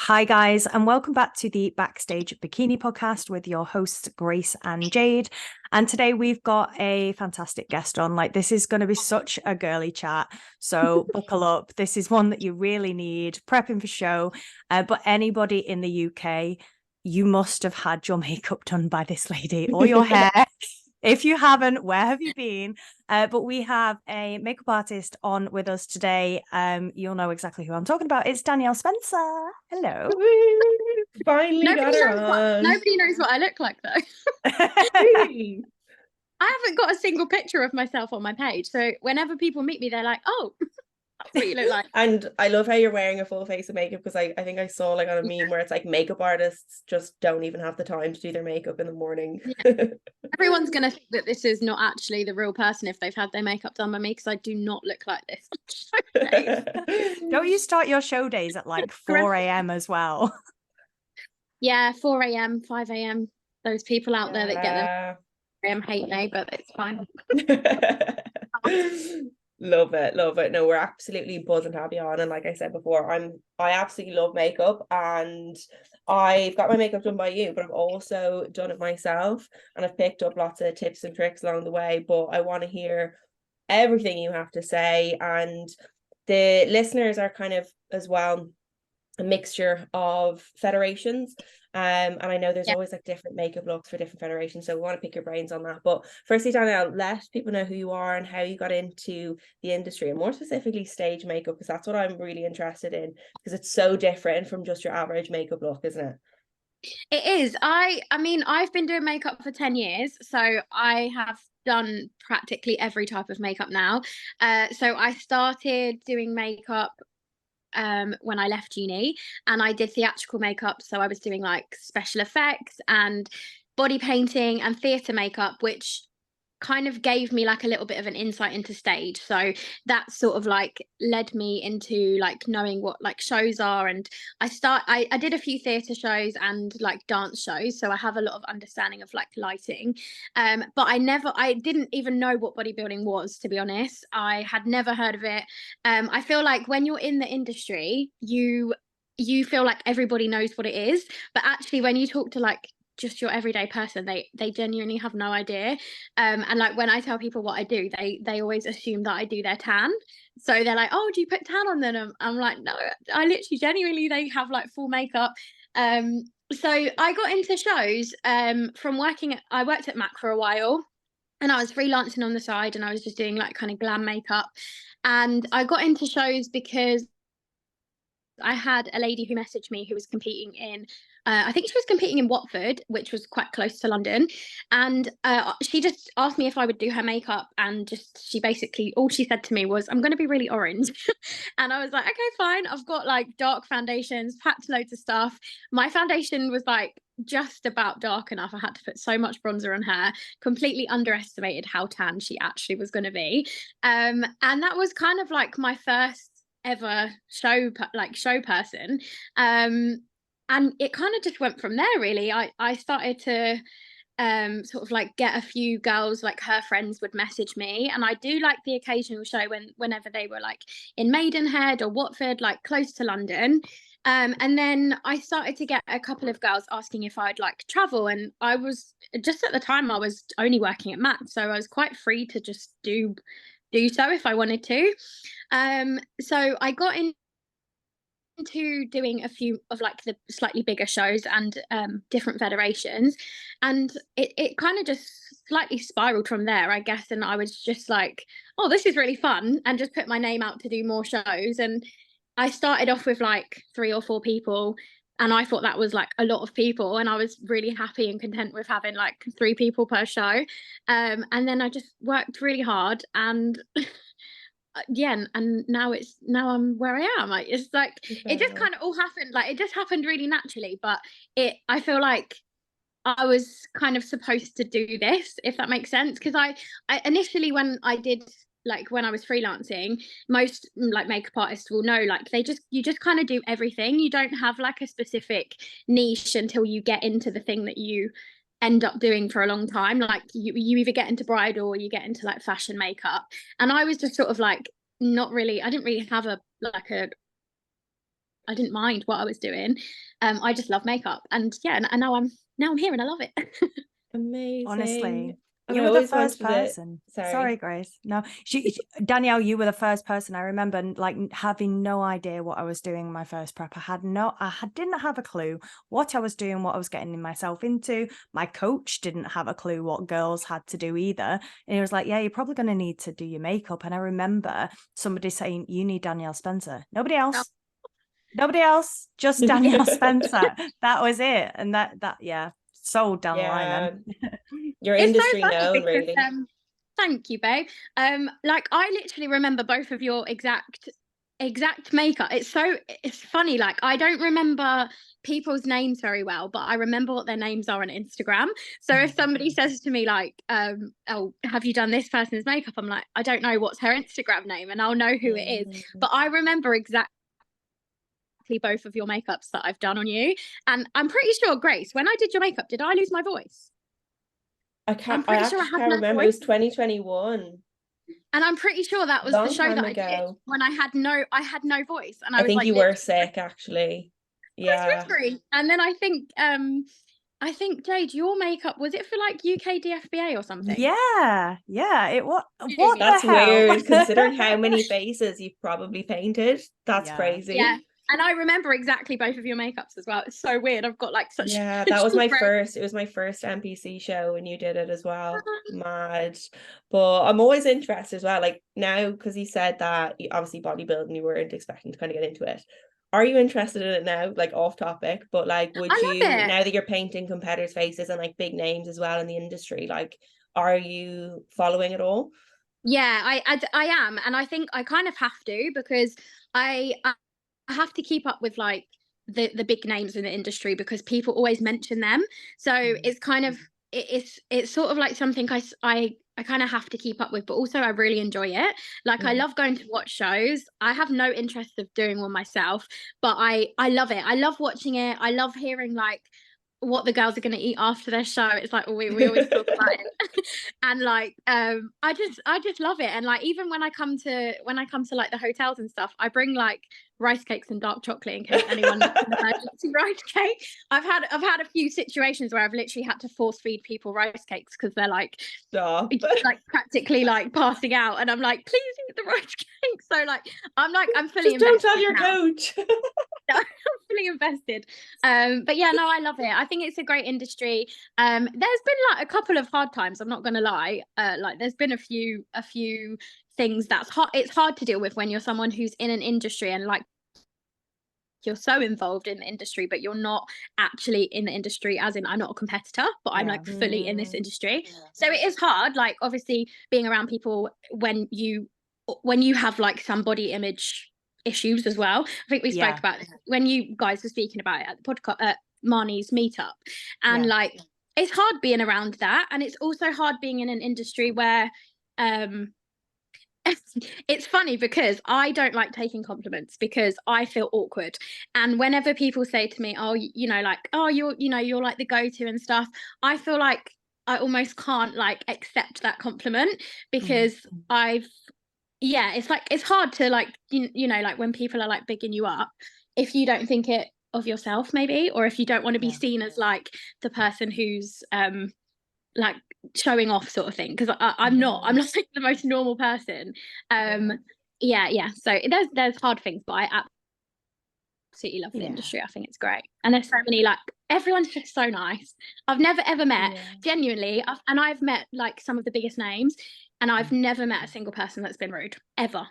Hi, guys, and welcome back to the Backstage Bikini podcast with your hosts, Grace and Jade. And today we've got a fantastic guest on. Like, this is going to be such a girly chat. So buckle up. This is one that you really need prepping for show. But anybody in the UK, you must have had your makeup done by this lady or your hair. If you haven't, where have you been? But we have a makeup artist on with us today. You'll know exactly who I'm talking about. It's Danielle Spencer. Hello. Finally got her on. Nobody knows what I look like, though. Really? I haven't got a single picture of myself on my page. So whenever people meet me, they're like, oh, that's what you look like. And I love how you're wearing a full face of makeup, because I think I saw like on a meme where it's like makeup artists just don't even have the time to do their makeup in the morning. Yeah. Everyone's going to think that this is not actually the real person if they've had their makeup done by me, because I do not look like this. Don't you start your show days at like 4 a.m. as well? Yeah, 4 a.m, 5 a.m. Those people out there that get them hate me, but it's fine. Love it. No, we're absolutely buzzing to have you on. And like I said before, I absolutely love makeup, and I've got my makeup done by you, but I've also done it myself, and I've picked up lots of tips and tricks along the way. But I want to hear everything you have to say, and the listeners are kind of as well a mixture of federations, and I know there's always like different makeup looks for different federations, so we want to pick your brains on that. But firstly, Danielle, let people know who you are and how you got into the industry, and more specifically stage makeup, because that's what I'm really interested in, because it's so different from just your average makeup look, isn't it? It is. I mean, I've been doing makeup for 10 years, so I have done practically every type of makeup now. So I started doing makeup when I left uni, and I did theatrical makeup, so I was doing like special effects and body painting and theatre makeup, which kind of gave me like a little bit of an insight into stage. So that sort of like led me into like knowing what like shows are, and I did a few theatre shows and like dance shows, so I have a lot of understanding of like lighting. But I didn't even know what bodybuilding was, to be honest. I had never heard of it. I feel like when you're in the industry, you feel like everybody knows what it is, but actually when you talk to like just your everyday person, they genuinely have no idea. And like when I tell people what I do, they always assume that I do their tan, so they're like, oh, do you put tan on them? I'm like, no, I literally genuinely, they have like full makeup. So I got into shows from I worked at Mac for a while, and I was freelancing on the side, and I was just doing like kind of glam makeup. And I got into shows because I had a lady who messaged me who was competing in, I think she was competing in Watford, which was quite close to London. And she just asked me if I would do her makeup. And she basically, all she said to me was, I'm going to be really orange. And I was like, okay, fine. I've got like dark foundations, packed loads of stuff. My foundation was like just about dark enough. I had to put so much bronzer on her, completely underestimated how tan she actually was going to be. And that was kind of like my first ever show person, and it kind of just went from there, really. I started to sort of like get a few girls, like her friends would message me, and I do like the occasional show whenever they were like in Maidenhead or Watford, like close to London. And then I started to get a couple of girls asking if I'd like travel, and I was just, at the time I was only working at Mac, so I was quite free to just do so if I wanted to. So I got into doing a few of like the slightly bigger shows and different federations, and it kind of just slightly spiraled from there, I guess. And I was just like, oh, this is really fun, and just put my name out to do more shows. And I started off with like 3 or 4 people, and I thought that was like a lot of people, and I was really happy and content with having like 3 people per show. And then I just worked really hard, and yeah, and now I'm where I am. Like, it's like it just kind of all happened, like it just happened really naturally. But I feel like I was kind of supposed to do this, if that makes sense, because I initially, when I did, like when I was freelancing, most like makeup artists will know, like you just kind of do everything. You don't have like a specific niche until you get into the thing that you end up doing for a long time. Like you either get into bridal or you get into like fashion makeup. And I was just sort of like, not really, I didn't really have a didn't mind what I was doing. I just love makeup, and yeah, and now I'm here and I love it. Amazing. Honestly, And you I were the always first wanted it. person. Sorry. Sorry, Grace. No, Danielle, you were the first person. I remember like having no idea what I was doing in my first prep. Didn't have a clue what I was doing, what I was getting myself into. My coach didn't have a clue what girls had to do either. And he was like, yeah, you're probably going to need to do your makeup. And I remember somebody saying, you need Danielle Spencer. Nobody else, just Danielle Spencer. That was it. And that, yeah, sold down the line then. Your It's industry so funny known, because, really. thank you, babe. Like I literally remember both of your exact makeup. It's funny, like I don't remember people's names very well, but I remember what their names are on Instagram. So if somebody says to me like, oh, have you done this person's makeup? I'm like, I don't know what's her Instagram name, and I'll know who it is. But I remember exactly both of your makeups that I've done on you. And I'm pretty sure, Grace, when I did your makeup, did I lose my voice? I actually can't remember. It was 2021. And I'm pretty sure that was the show that I did when I had no voice. And I was think like, you were sick, actually. Yeah. And then I think Jade, your makeup, was it for like UK DFBA or something? Yeah. It what That's the hell? weird considering how many faces you've probably painted. That's crazy. Yeah. And I remember exactly both of your makeups as well. It's so weird. I've got like such. Yeah, that was my first. It was my first NPC show, and you did it as well. Mad. But I'm always interested as well. Like now, because you said that obviously bodybuilding, you weren't expecting to kind of get into it. Are you interested in it now? Like off topic, but like, would you now that you're painting competitors' faces and like big names as well in the industry? Like, are you following it all? Yeah, I am, and I think I kind of have to because I have to keep up with like the big names in the industry because people always mention them. So it's kind of it's sort of like something I kind of have to keep up with, but also I really enjoy it. Like I love going to watch shows. I have no interest of doing one myself, but I love it. I love watching it. I love hearing like what the girls are going to eat after their show. It's like we always talk about it. And like I just love it. And like even when I come to like the hotels and stuff, I bring like rice cakes and dark chocolate in case anyone needs an emergency rice cake. I've had a few situations where I've literally had to force feed people rice cakes because they're like like practically like passing out, and I'm like, please eat the rice cake. So like I'm fully invested. Don't tell your coach. I'm fully invested. But yeah, no, I love it. I think it's a great industry. There's been like a couple of hard times, I'm not gonna lie. Like there's been a few things that's hard. It's hard to deal with when you're someone who's in an industry and like you're so involved in the industry, but you're not actually in the industry, as in I'm not a competitor, but I'm like fully in this industry. So it is hard, like obviously being around people when you have like some body image issues as well. I think we spoke about this when you guys were speaking about it at the podcast at Marnie's meetup, and like it's hard being around that, and it's also hard being in an industry where it's funny because I don't like taking compliments because I feel awkward. And whenever people say to me, oh, you know, like, oh, you're like the go-to and stuff, I feel like I almost can't like accept that compliment because it's like it's hard to like you know like when people are like bigging you up, if you don't think it of yourself maybe, or if you don't want to be seen as like the person who's like showing off sort of thing, because I'm like the most normal person. So there's hard things, but I absolutely love the industry. I think it's great, and there's so many like everyone's just so nice. I've never ever met genuinely and I've met like some of the biggest names, and I've never met a single person that's been rude ever.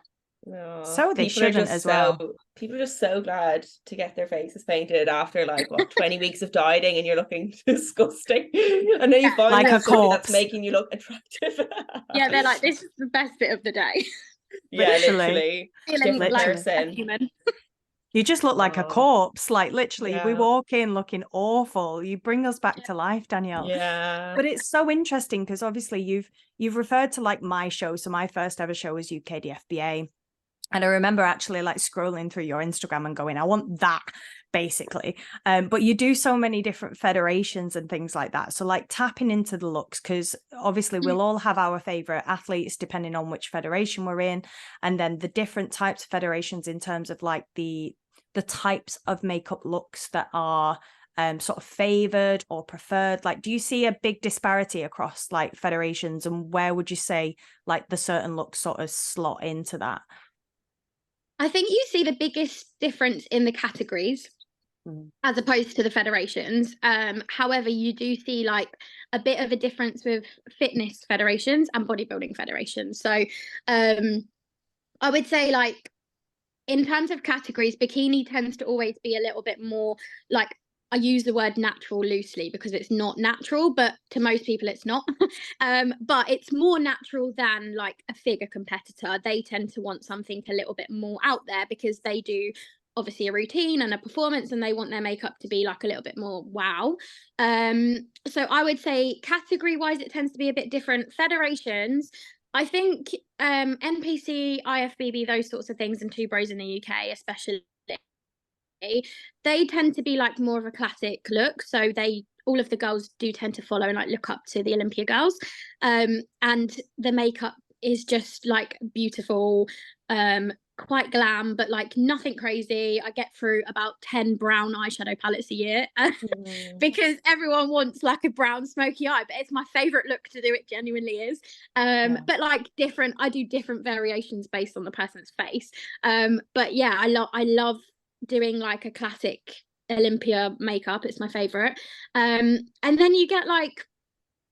No, so they shouldn't as well. People are just so glad to get their faces painted after like 20 weeks of dieting, and you're looking disgusting. And then you find like a corpse that's making you look attractive. Yeah, they're like, this is the best bit of the day. Literally. Feeling like a human. You just look like a corpse, like literally we walk in looking awful. You bring us back to life, Danielle. Yeah. But it's so interesting because obviously you've referred to like my show. So my first ever show was UK DFBA. And I remember actually like scrolling through your Instagram and going, I want that basically. But you do so many different federations and things like that. So like tapping into the looks, because obviously we'll all have our favorite athletes depending on which federation we're in. And then the different types of federations in terms of like the the types of makeup looks that are sort of favored or preferred? Like, do you see a big disparity across like federations, and where would you say like the certain looks sort of slot into that? I think you see the biggest difference in the categories as opposed to the federations. However, you do see like a bit of a difference with fitness federations and bodybuilding federations. So I would say, like, in terms of categories, bikini tends to always be a little bit more like, I use the word natural loosely because it's not natural, but to most people it's not. But it's more natural than like a figure competitor. They tend to want something a little bit more out there because they do obviously a routine and a performance, and they want their makeup to be like a little bit more wow. So I would say category wise it tends to be a bit different. Federations, I think NPC, IFBB, those sorts of things, and Two Bros in the UK especially, they tend to be like more of a classic look. So all of the girls do tend to follow and like look up to the Olympia girls. And the makeup is just like beautiful, quite glam, but like nothing crazy. I get through about 10 brown eyeshadow palettes a year because everyone wants like a brown smoky eye, but it's my favorite look to do. It genuinely is. But like I do different variations based on the person's face. But yeah, I love doing like a classic Olympia makeup. It's my favorite. And then you get like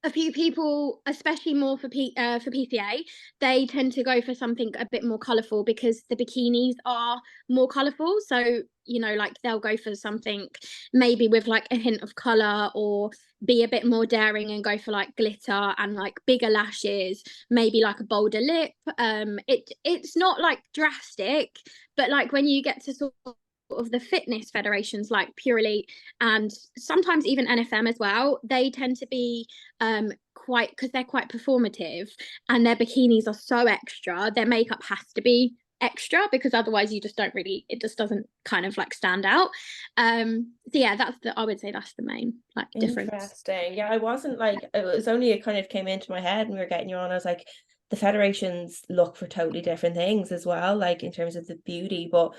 a few people, especially more for PCA, they tend to go for something a bit more colourful because the bikinis are more colourful. So, you know, like they'll go for something maybe with like a hint of colour, or be a bit more daring and go for like glitter and like bigger lashes, maybe like a bolder lip. It's not like drastic, but like when you get to sort of the fitness federations like Pure Elite and sometimes even NFM as well, they tend to be quite, because they're quite performative and their bikinis are so extra, their makeup has to be extra because otherwise you just don't really, it just doesn't kind of like stand out. So yeah, I would say that's the main like difference. Interesting. Yeah, I wasn't like, it was only, it kind of came into my head when we were getting you on. I was like, the federations look for totally different things as well, like in terms of the beauty, but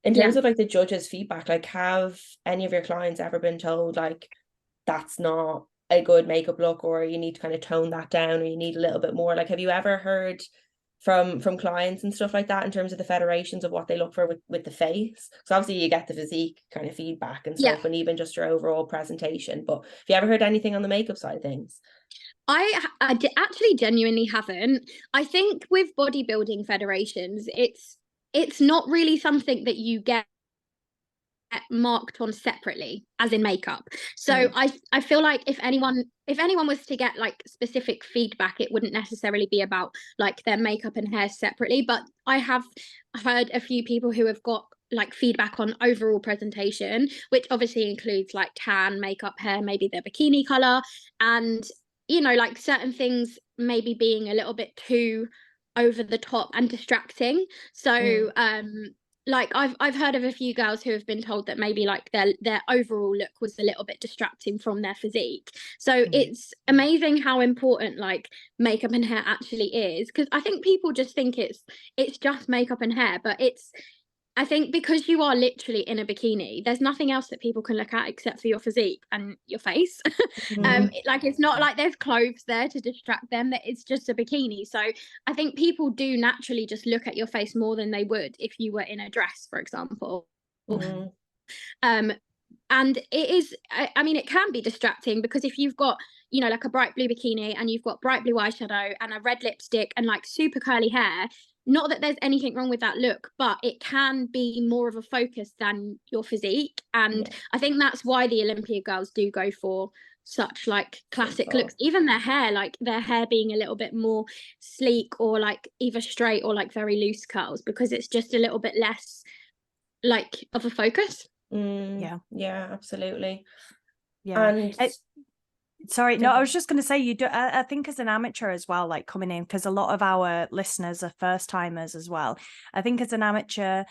in terms of like the judges' feedback, like have any of your clients ever been told like that's not a good makeup look, or you need to kind of tone that down, or you need a little bit more? Like, have you ever heard from clients and stuff like that in terms of the federations of what they look for with the face? Because obviously you get the physique kind of feedback and stuff, and even just your overall presentation. But have you ever heard anything on the makeup side of things? I actually genuinely haven't. I think with bodybuilding federations, it's not really something that you get marked on separately as in makeup. So I feel like if anyone was to get like specific feedback, it wouldn't necessarily be about like their makeup and hair separately. But I have heard a few people who have got like feedback on overall presentation, which obviously includes like tan, makeup, hair, maybe their bikini color, and you know, like certain things maybe being a little bit too over the top and distracting. So like I've heard of a few girls who have been told that maybe like their overall look was a little bit distracting from their physique. So it's amazing how important like makeup and hair actually is, because I think people just think it's just makeup and hair, but I think because you are literally in a bikini, there's nothing else that people can look at except for your physique and your face. Like it's not like there's clothes there to distract them, that it's just a bikini. So I think people do naturally just look at your face more than they would if you were in a dress, for example. And it is, I mean, it can be distracting because if you've got, you know, like a bright blue bikini and you've got bright blue eyeshadow and a red lipstick and like super curly hair, not that there's anything wrong with that look, but it can be more of a focus than your physique. And I think that's why the Olympia girls do go for such like classic looks, even their hair, like their hair being a little bit more sleek or like either straight or like very loose curls, because it's just a little bit less like of a focus. Yeah, absolutely. And sorry, no, I was just going to say, you do, I think as an amateur as well, like coming in, because a lot of our listeners are first timers as well. I think as an amateur,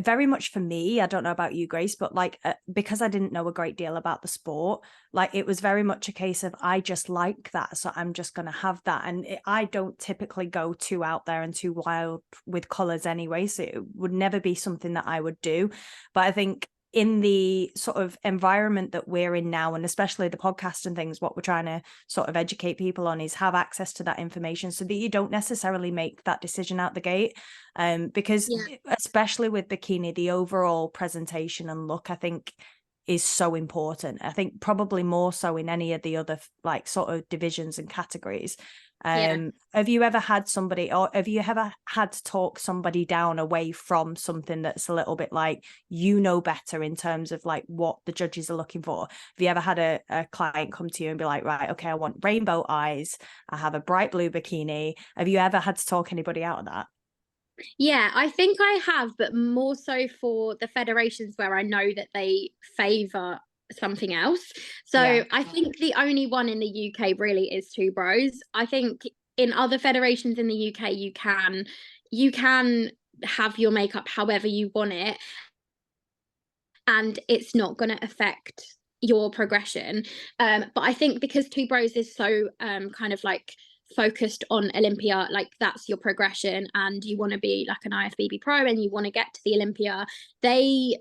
very much for me, I don't know about you, Grace, but like because I didn't know a great deal about the sport, like it was very much a case of I just like that, so I'm just going to have that. And I don't typically go too out there and too wild with colors anyway, so it would never be something that I would do. But I think in the sort of environment that we're in now, and especially the podcast and things, what we're trying to sort of educate people on is have access to that information so that you don't necessarily make that decision out the gate. Because especially with bikini, the overall presentation and look, I think, is so important. I think probably more so in any of the other like sort of divisions and categories. Have you ever had somebody, or have you ever had to talk somebody down away from something that's a little bit like, you know, better in terms of like what the judges are looking for? Have you ever had a client come to you and be like, right, okay, I want rainbow eyes, I have a bright blue bikini? Have you ever had to talk anybody out of that? Yeah, I think I have, but more so for the federations where I know that they favour something else. So I think the only one in the UK really is Two Bros. I think in other federations in the UK, you can have your makeup however you want it, and it's not going to affect your progression. But I think because Two Bros is so kind of like focused on Olympia, like that's your progression, and you want to be like an IFBB pro and you want to get to the Olympia, they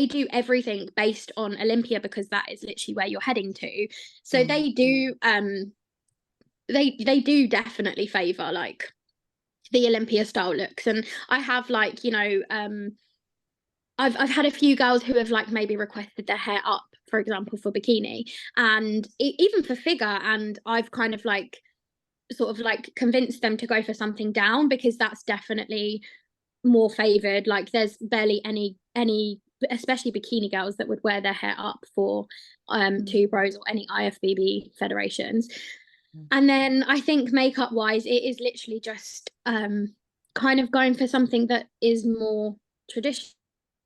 do everything based on Olympia because that is literally where you're heading to. So they do definitely favor like the Olympia style looks. And I have like, you know, I've had a few girls who have like maybe requested their hair up, for example, for bikini, and even for figure, and I've kind of like sort of like convinced them to go for something down because that's definitely more favored. Like there's barely any especially bikini girls that would wear their hair up for Two Bros or any IFBB federations. And then I think makeup wise, it is literally just kind of going for something that is more traditional.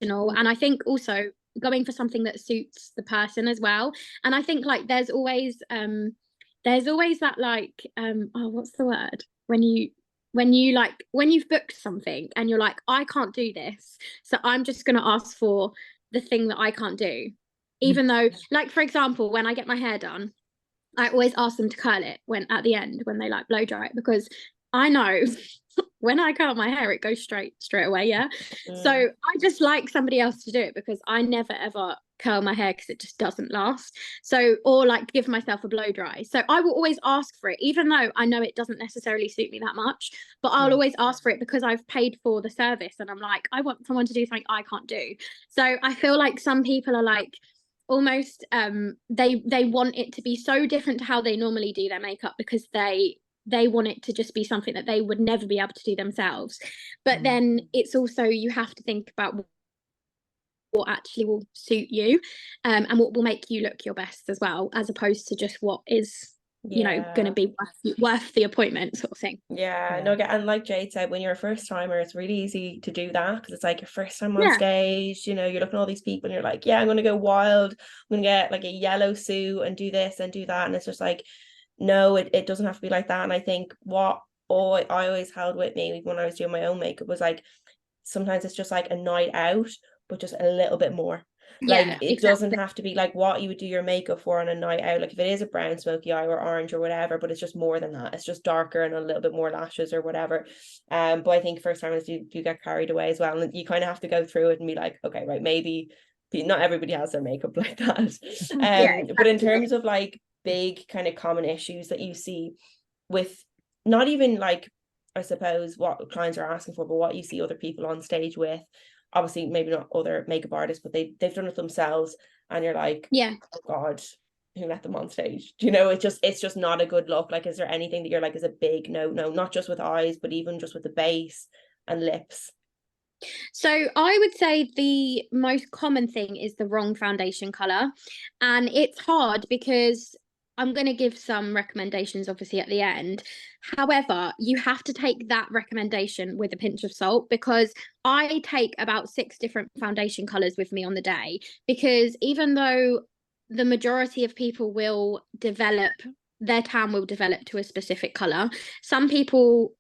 And I think also going for something that suits the person as well. And I think like there's always that like oh, what's the word, when you've booked something and you're like, I can't do this, so I'm just going to ask for the thing that I can't do, even though, like, for example, when I get my hair done, I always ask them to curl it when at the end when they like blow dry it, because I know when I curl my hair it goes straight away. So I just like somebody else to do it because I never ever curl my hair because it just doesn't last. So, or like give myself a blow dry. So I will always ask for it, even though I know it doesn't necessarily suit me that much, but I'll always ask for it because I've paid for the service and I'm like, I want someone to do something I can't do. So I feel like some people are like almost they want it to be so different to how they normally do their makeup because they want it to just be something that they would never be able to do themselves. But then it's also, you have to think about what actually will suit you and what will make you look your best as well, as opposed to just what is you know going to be worth the appointment sort of thing. No, and like Jade said, when you're a first timer, it's really easy to do that because it's like your first time on stage, you know, you're looking at all these people and you're like, yeah, I'm gonna go wild, I'm gonna get like a yellow suit and do this and do that, and it's just like, no, it doesn't have to be like that. And I think what I always held with me when I was doing my own makeup was like, sometimes it's just like a night out, but just a little bit more. Like it doesn't have to be like what you would do your makeup for on a night out. Like if it is a brown smoky eye or orange or whatever, but it's just more than that, it's just darker and a little bit more lashes or whatever. But I think first timers do get carried away as well, and you kind of have to go through it and be like, okay, right, maybe not everybody has their makeup like that. But in terms of like big kind of common issues that you see with not even like, I suppose, what clients are asking for, but what you see other people on stage with, obviously maybe not other makeup artists, but they've done it themselves and you're like, oh God, who let them on stage? Do you know, it's just not a good look. Like, is there anything that you're like is a big no, not just with eyes, but even just with the base and lips? So I would say the most common thing is the wrong foundation color, and it's hard because I'm going to give some recommendations obviously at the end. However, you have to take that recommendation with a pinch of salt, because I take about 6 different foundation colors with me on the day, because even though the majority of people will develop, their tan will develop to a specific color, some people's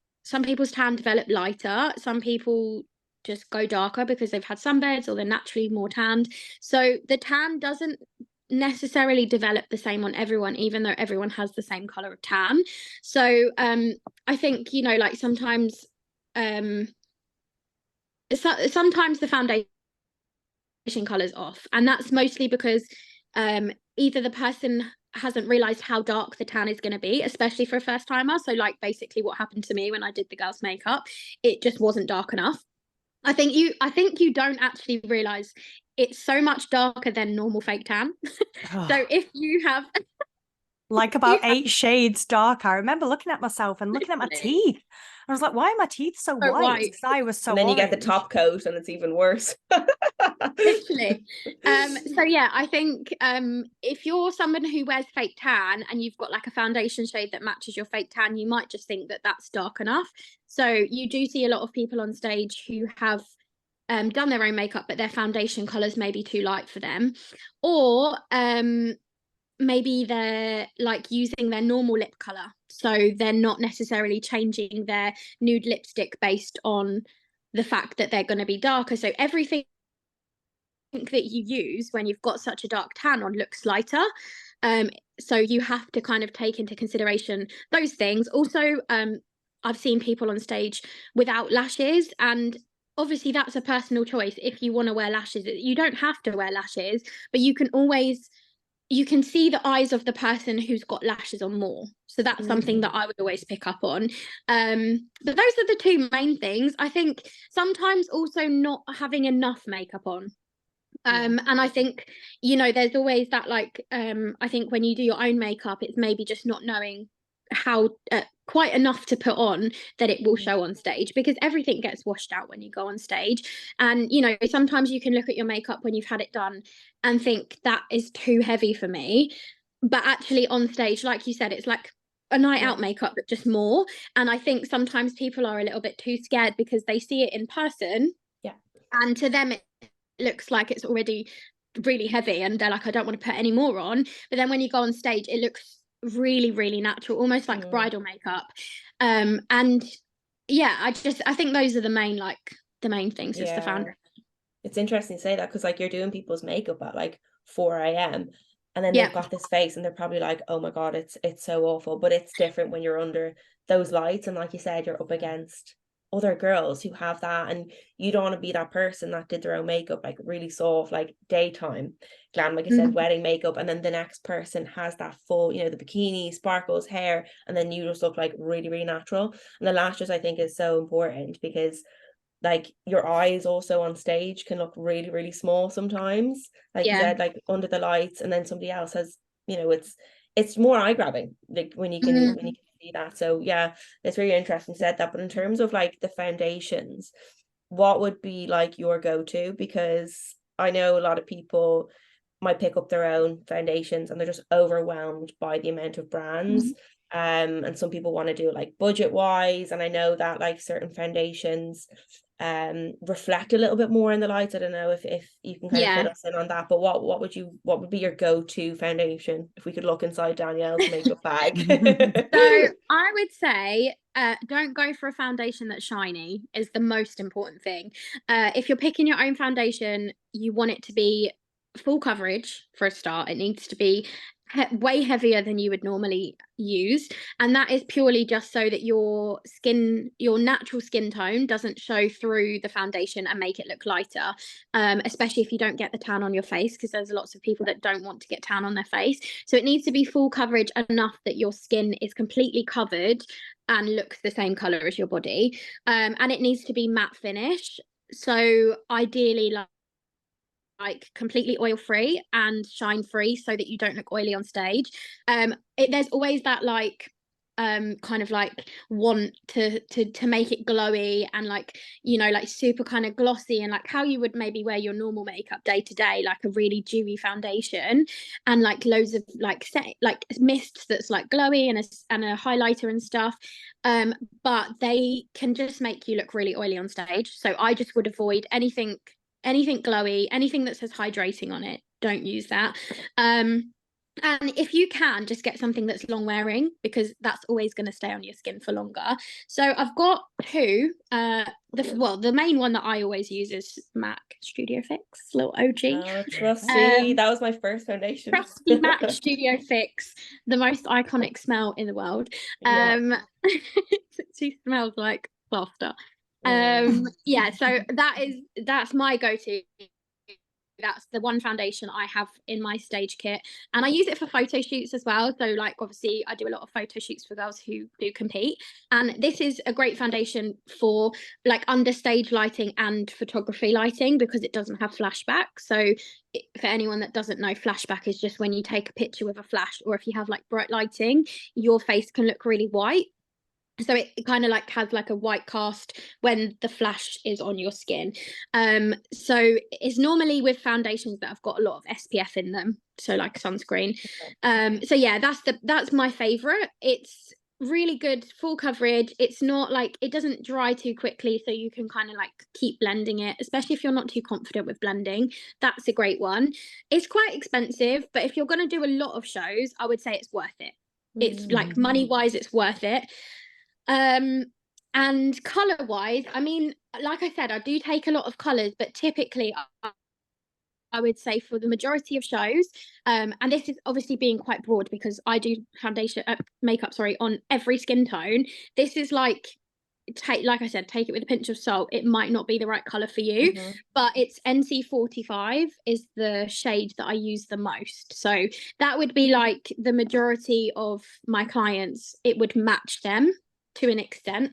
tan develop lighter, some people just go darker because they've had sunbeds or they're naturally more tanned. So the tan doesn't necessarily develop the same on everyone, even though everyone has the same color of tan. So I think, you know, like sometimes sometimes the foundation color's off, and that's mostly because either the person hasn't realized how dark the tan is going to be, especially for a first timer. So like basically what happened to me when I did the girls' makeup, it just wasn't dark enough. I think you don't actually realize it's so much darker than normal fake tan. So if you have like about 8 shades dark. I remember looking at myself and looking at my teeth. I was like, why are my teeth so white? Because I was so And then you orange. get the top coat and it's even worse. Literally. So yeah, I think if you're someone who wears fake tan and you've got like a foundation shade that matches your fake tan, you might just think that that's dark enough. So you do see a lot of people on stage who have done their own makeup, but their foundation colors may be too light for them, or maybe they're like using their normal lip color, so they're not necessarily changing their nude lipstick based on the fact that they're going to be darker. So everything that you use when you've got such a dark tan on looks lighter. So you have to kind of take into consideration those things. Also, I've seen people on stage without lashes, and obviously that's a personal choice. If you want to wear lashes, you don't have to wear lashes, but you can see the eyes of the person who's got lashes on more. So that's something that I would always pick up on. But those are the two main things. I think sometimes also not having enough makeup on. And I think, you know, there's always that like I think when you do your own makeup, it's maybe just not knowing how quite enough to put on that it will show on stage, because everything gets washed out when you go on stage. And you know, sometimes you can look at your makeup when you've had it done and think that is too heavy for me, but actually on stage, like you said, it's like a night out makeup but just more. And I think sometimes people are a little bit too scared because they see it in person, and to them it looks like it's already really heavy and they're like, I don't want to put any more on. But then when you go on stage, it looks really, really natural, almost like bridal makeup. And yeah, I think those are the main things, just the foundation. It's interesting to say that, because like you're doing people's makeup at like 4 a.m. and then they've got this face and they're probably like, oh my god, it's so awful. But it's different when you're under those lights, and like you said, you're up against other girls who have that, and you don't want to be that person that did their own makeup like really soft, like daytime glam, like you said, wedding makeup, and then the next person has that full, you know, the bikini, sparkles, hair, and then you just look like really, really natural. And the lashes, I think, is so important, because like your eyes also on stage can look really, really small sometimes, like you said, like under the lights, and then somebody else has, you know, it's more eye grabbing, like when you can see that. So yeah, it's really interesting you said that. But in terms of like the foundations, what would be like your go-to? Because I know a lot of people might pick up their own foundations and they're just overwhelmed by the amount of brands. And some people want to do it like budget wise, and I know that like certain foundations reflect a little bit more in the lights. I don't know if you can kind of fill us in on that, but what would be your go-to foundation if we could look inside Danielle's makeup bag? So I would say don't go for a foundation that's shiny, is the most important thing. If you're picking your own foundation, you want it to be full coverage for a start. It needs to be way heavier than you would normally use, and that is purely just so that your natural skin tone doesn't show through the foundation and make it look lighter, especially if you don't get the tan on your face, because there's lots of people that don't want to get tan on their face. So it needs to be full coverage enough that your skin is completely covered and looks the same color as your body, and it needs to be matte finish. So ideally like completely oil free and shine free, so that you don't look oily on stage. There's always that like kind of like want to make it glowy and like, you know, like super kind of glossy, and like how you would maybe wear your normal makeup day to day, like a really dewy foundation and like loads of like mists that's like glowy and a highlighter and stuff. But they can just make you look really oily on stage. So I just would avoid anything glowy, anything that says hydrating on it. Don't use that. And if you can, just get something that's long wearing, because that's always going to stay on your skin for longer. So I've got two. The main one that I always use is MAC Studio Fix, little OG. Oh, trusty. That was my first foundation. Trusty MAC Studio Fix, the most iconic smell in the world. Yeah. She smells like plaster. Mm. Yeah, so that's my go-to. That's the one foundation I have in my stage kit, and I use it for photo shoots as well. So like, obviously I do a lot of photo shoots for girls who do compete, and this is a great foundation for like under stage lighting and photography lighting, because it doesn't have flashback. So for anyone that doesn't know, flashback is just when you take a picture with a flash, or if you have like bright lighting, your face can look really white. So it kind of like has like a white cast when the flash is on your skin. So it's normally with foundations that have got a lot of SPF in them, so like sunscreen. So yeah, that's my favorite. It's really good full coverage. It's not like, it doesn't dry too quickly, so you can kind of like keep blending it, especially if you're not too confident with blending. That's a great one. It's quite expensive, but if you're going to do a lot of shows, I would say it's worth it. It's like, money wise, it's worth it. And color wise, I mean, like I said, I do take a lot of colors, but typically I would say for the majority of shows, and this is obviously being quite broad because I do foundation makeup, on every skin tone. This is like, like I said, take it with a pinch of salt. It might not be the right color for you, but it's NC45 is the shade that I use the most. So that would be like the majority of my clients, it would match them to an extent.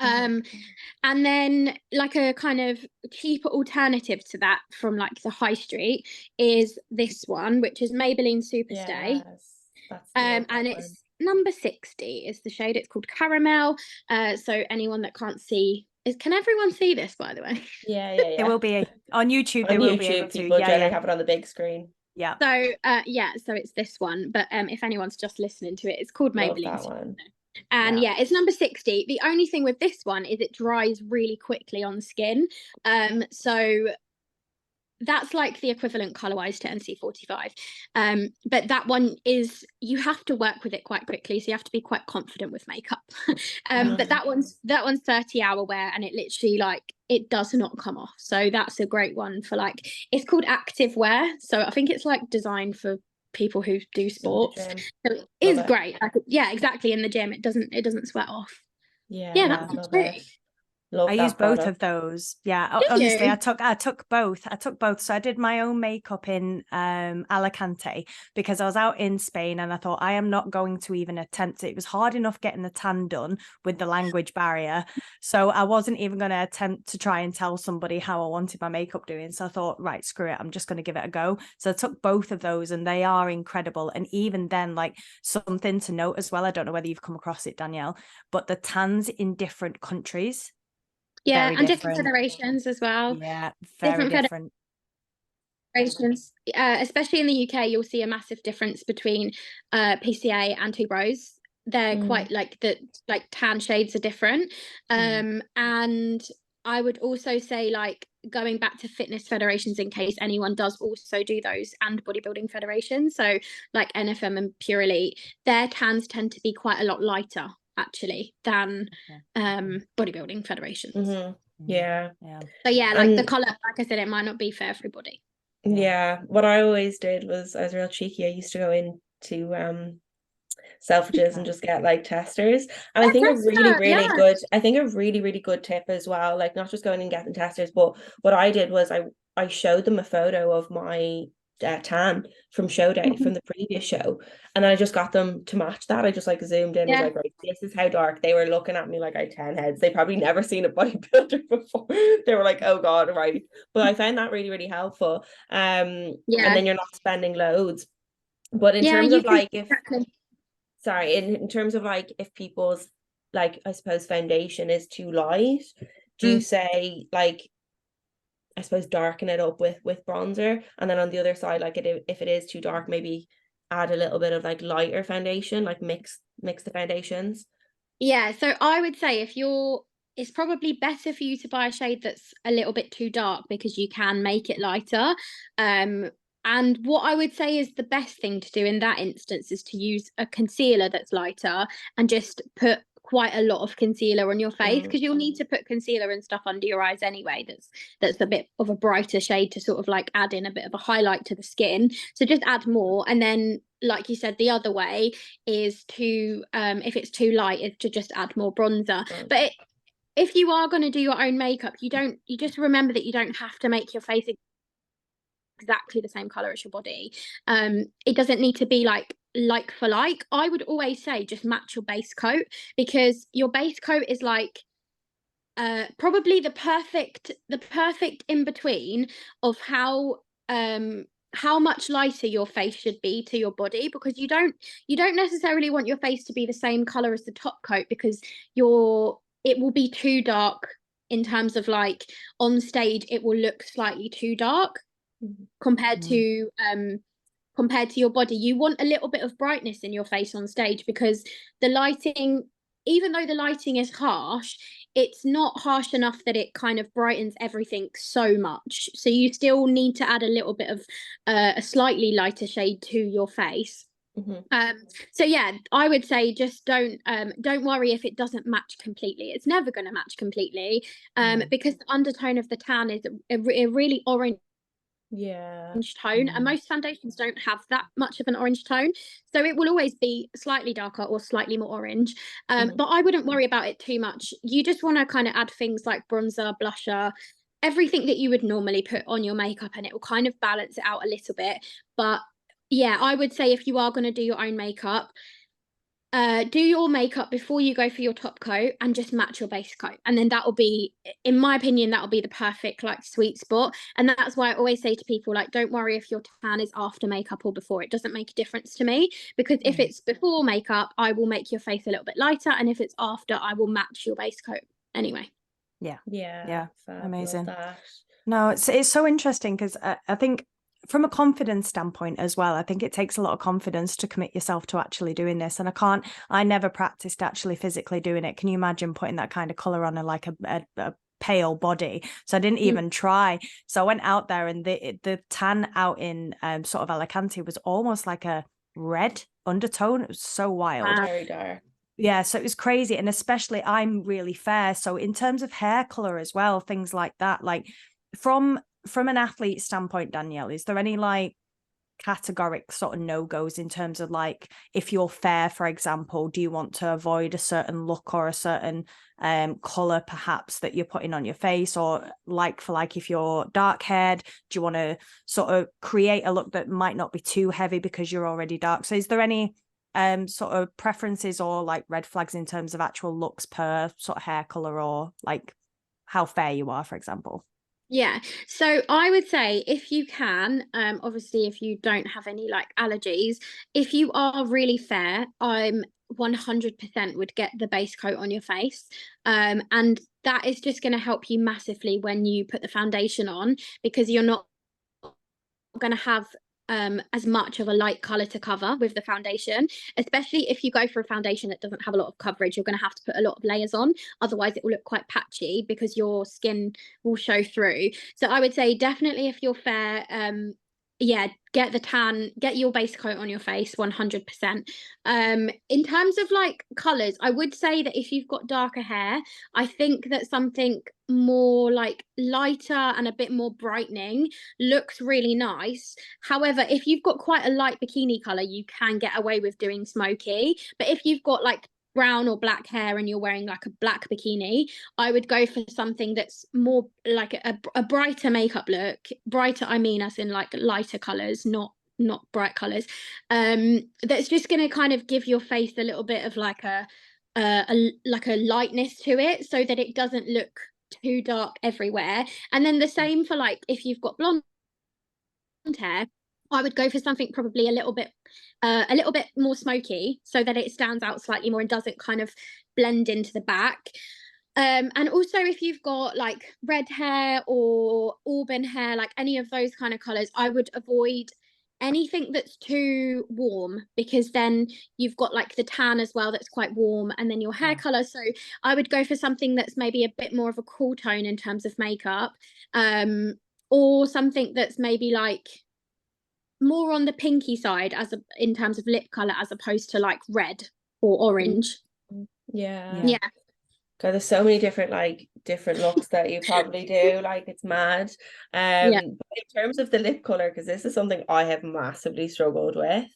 And then like a kind of cheaper alternative to that from like the high street is this one, which is Maybelline Superstay. And it's number 60 is the shade. It's called Caramel. So anyone that can't see, can everyone see this, by the way? Yeah. It will be on YouTube. On they will YouTube, be able to. People generally have it on the big screen. Yeah. So so it's this one. But if anyone's just listening to it, it's called Maybelline. Love that one. And yeah, it's number 60. The only thing with this one is it dries really quickly on skin. So that's like the equivalent color wise to NC45. But that one is, you have to work with it quite quickly, so you have to be quite confident with makeup. But that one's 30-hour wear, and it literally like, it does not come off. So that's a great one for like, it's called active wear. So I think it's like designed for people who do sports. So it is great. Like, yeah, exactly. In the gym, it doesn't sweat off. Yeah, that's great. I use both of those. Yeah, honestly, I took both. So I did my own makeup in Alicante because I was out in Spain, and I thought, I am not going to even attempt it. It was hard enough getting the tan done with the language barrier, so I wasn't even going to attempt to try and tell somebody how I wanted my makeup doing. So I thought, right, screw it, I'm just going to give it a go. So I took both of those, and they are incredible. And even then, like, something to note as well, I don't know whether you've come across it, Danielle, but the tans in different countries, and different federations as well. Yeah, very different federations. Especially in the UK, you'll see a massive difference between PCA and Two Bros. They're quite like tan shades are different. And I would also say, like, going back to fitness federations, in case anyone does also do those, and bodybuilding federations, so like NFM and Pure Elite, their tans tend to be quite a lot lighter actually than bodybuilding federations. So like the color, like I said, it might not be for everybody. What I always did was, I was real cheeky. I used to go into Selfridges and just get like testers, and I think a really good tip as well, like not just going and getting testers, but what I did was I showed them a photo of my tan from showday from the previous show, and then I just got them to match that. I just like zoomed in, was like, right, this is how dark. They were looking at me like I had 10 heads. They probably never seen a bodybuilder before. They were like, oh god, right. But I found that really, really helpful. And then you're not spending loads. But in terms of like, in terms of like, if people's, like, I suppose foundation is too light, do you say like, I suppose darken it up with bronzer, and then on the other side, like, if it is too dark, maybe add a little bit of like lighter foundation, like mix the foundations? So I would say, it's probably better for you to buy a shade that's a little bit too dark, because you can make it lighter. And what I would say is the best thing to do in that instance is to use a concealer that's lighter and just put quite a lot of concealer on your face, because you'll need to put concealer and stuff under your eyes anyway that's a bit of a brighter shade to sort of like add in a bit of a highlight to the skin. So just add more, and then like you said, the other way is to if it's too light, is to just add more bronzer. But if you are going to do your own makeup, you just remember that you don't have to make your face exactly the same color as your body. It doesn't need to be like for like. I would always say just match your base coat, because your base coat is like probably the perfect in between of how much lighter your face should be to your body, because you don't necessarily want your face to be the same color as the top coat, because it will be too dark in terms of like on stage it will look slightly too dark compared to your body. You want a little bit of brightness in your face on stage, because the lighting, even though the lighting is harsh, it's not harsh enough that it kind of brightens everything so much. So you still need to add a little bit of a slightly lighter shade to your face. So yeah, I would say just don't worry if it doesn't match completely. It's never going to match completely, because the undertone of the tan is a really orange tone, and most foundations don't have that much of an orange tone, so it will always be slightly darker or slightly more orange. But I wouldn't worry about it too much. You just want to kind of add things like bronzer, blusher, everything that you would normally put on your makeup, and it will kind of balance it out a little bit. But yeah, I would say if you are going to do your own makeup, do your makeup before you go for your top coat and just match your base coat, and then that will be, in my opinion, that will be the perfect like sweet spot. And that's why I always say to people, like, don't worry if your tan is after makeup or before. It doesn't make a difference to me, because if it's before makeup, I will make your face a little bit lighter, and if it's after, I will match your base coat anyway. Yeah, amazing. No, it's so interesting, because I think from a confidence standpoint as well, I think it takes a lot of confidence to commit yourself to actually doing this. And I never practiced actually physically doing it. Can you imagine putting that kind of color on a pale body? So I didn't even try. So I went out there, and the tan out in sort of Alicante was almost like a red undertone. It was so wild. Very dark. Yeah, so it was crazy. And especially I'm really fair. So in terms of hair color as well, things like that, like from an athlete standpoint, Danielle, is there any like categoric sort of no-goes in terms of like, if you're fair, for example, do you want to avoid a certain look or a certain color perhaps that you're putting on your face? Or like for like, if you're dark haired, do you want to sort of create a look that might not be too heavy because you're already dark? So is there any sort of preferences or like red flags in terms of actual looks per sort of hair color, or like how fair you are, for example? Yeah, so I would say if you can, obviously if you don't have any like allergies, if you are really fair, I'm 100% would get the base coat on your face. And that is just going to help you massively when you put the foundation on, because you're not going to have as much of a light color to cover with the foundation. Especially if you go for a foundation that doesn't have a lot of coverage, you're going to have to put a lot of layers on, otherwise it will look quite patchy because your skin will show through. So I would say definitely, if you're fair, yeah, get the tan, get your base coat on your face 100%. In terms of like colors, I would say that if you've got darker hair, I think that something more like lighter and a bit more brightening looks really nice. However, if you've got quite a light bikini color, you can get away with doing smoky. But if you've got like brown or black hair and you're wearing like a black bikini, I would go for something that's more like a brighter makeup look. Brighter, I mean, as in like lighter colors, not bright colors. That's just going to kind of give your face a little bit of like a lightness to it, so that it doesn't look too dark everywhere. And then the same for like if you've got blonde hair, I would go for something probably a little bit more smoky, so that it stands out slightly more and doesn't kind of blend into the back. And also if you've got like red hair or auburn hair, like any of those kind of colors, I would avoid anything that's too warm, because then you've got like the tan as well that's quite warm, and then your hair color. So I would go for something that's maybe a bit more of a cool tone in terms of makeup, or something that's maybe like more on the pinky side in terms of lip color, as opposed to like red or orange. Yeah. Yeah. God, there's so many different looks that you probably do. Like, it's mad. Yeah. But in terms of the lip color, because this is something I have massively struggled with.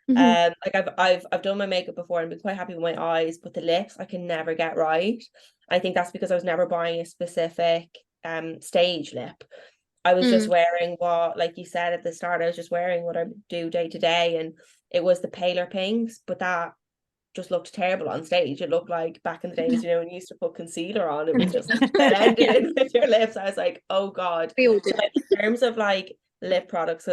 Like I've done my makeup before and been quite happy with my eyes, but the lips I can never get right. I think that's because I was never buying a specific stage lip. I was just wearing what, like you said at the start, I was just wearing what I do day to day, and it was the paler pinks, but that just looked terrible on stage. It looked like back in the days, when you used to put concealer on, it was just blended with your lips. I was like, oh God. We all do. Like, in terms of like lip products,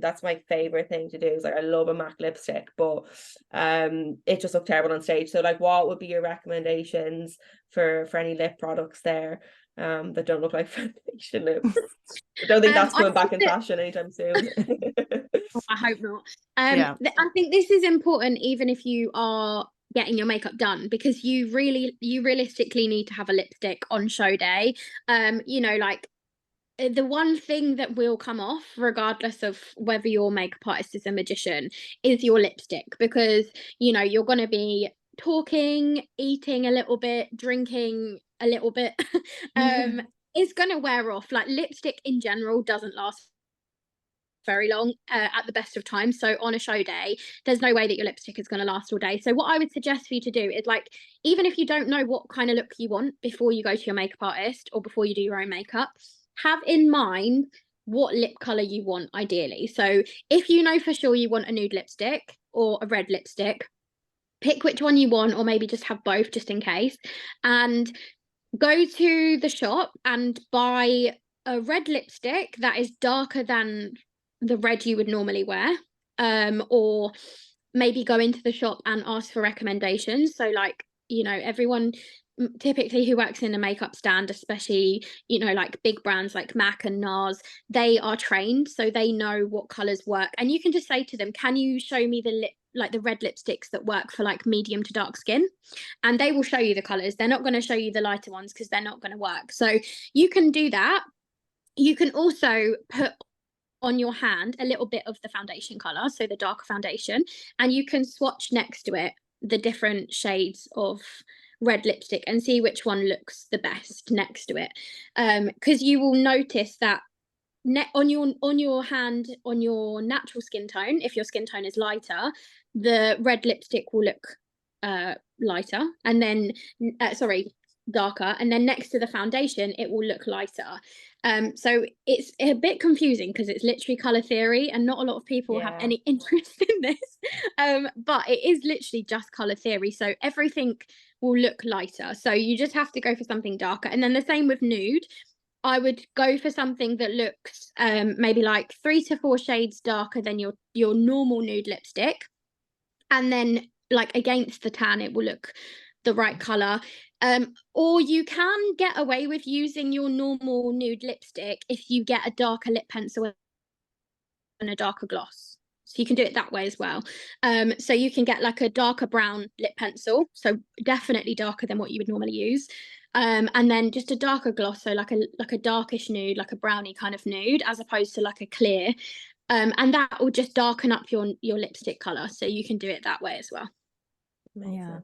that's my favorite thing to do. Is like, I love a MAC lipstick, but it just looked terrible on stage. So like, what would be your recommendations for any lip products there that don't look like foundation lips? I don't think that's coming back in fashion anytime soon. I hope not. I think this is important even if you are getting your makeup done, because you realistically need to have a lipstick on show day. Like, the one thing that will come off, regardless of whether your makeup artist is a magician, is your lipstick, because you're going to be talking, eating a little bit, drinking a little bit. It's going to wear off. Like, lipstick in general doesn't last very long at the best of times. So on a show day, there's no way that your lipstick is going to last all day. So what I would suggest for you to do is, like, even if you don't know what kind of look you want before you go to your makeup artist or before you do your own makeup, have in mind what lip color you want ideally. So if you know for sure you want a nude lipstick or a red lipstick, pick which one you want, or maybe just have both just in case, and go to the shop and buy a red lipstick that is darker than the red you would normally wear, or maybe go into the shop and ask for recommendations. So like, everyone typically who works in a makeup stand, especially like big brands like MAC and NARS, they are trained, so they know what colors work. And you can just say to them, can you show me the red lipsticks that work for like medium to dark skin? And they will show you the colors. They're not going to show you the lighter ones because they're not going to work. So you can do that. You can also put on your hand a little bit of the foundation color, so the darker foundation, and you can swatch next to it the different shades of red lipstick and see which one looks the best next to it, because you will notice that on your hand, on your natural skin tone, if your skin tone is lighter, the red lipstick will look lighter, and then darker, and then next to the foundation it will look lighter. So it's a bit confusing because it's literally color theory, and not a lot of people have any interest in this, but it is literally just color theory, so everything will look lighter. So you just have to go for something darker. And then the same with nude, I would go for something that looks maybe like 3 to 4 shades darker than your normal nude lipstick, and then like against the tan it will look the right color. Or you can get away with using your normal nude lipstick if you get a darker lip pencil and a darker gloss. So you can do it that way as well. So you can get like a darker brown lip pencil, so definitely darker than what you would normally use. And then just a darker gloss, so like a darkish nude, like a brownie kind of nude, as opposed to like a clear. And that will just darken up your lipstick color. So you can do it that way as well. Yeah.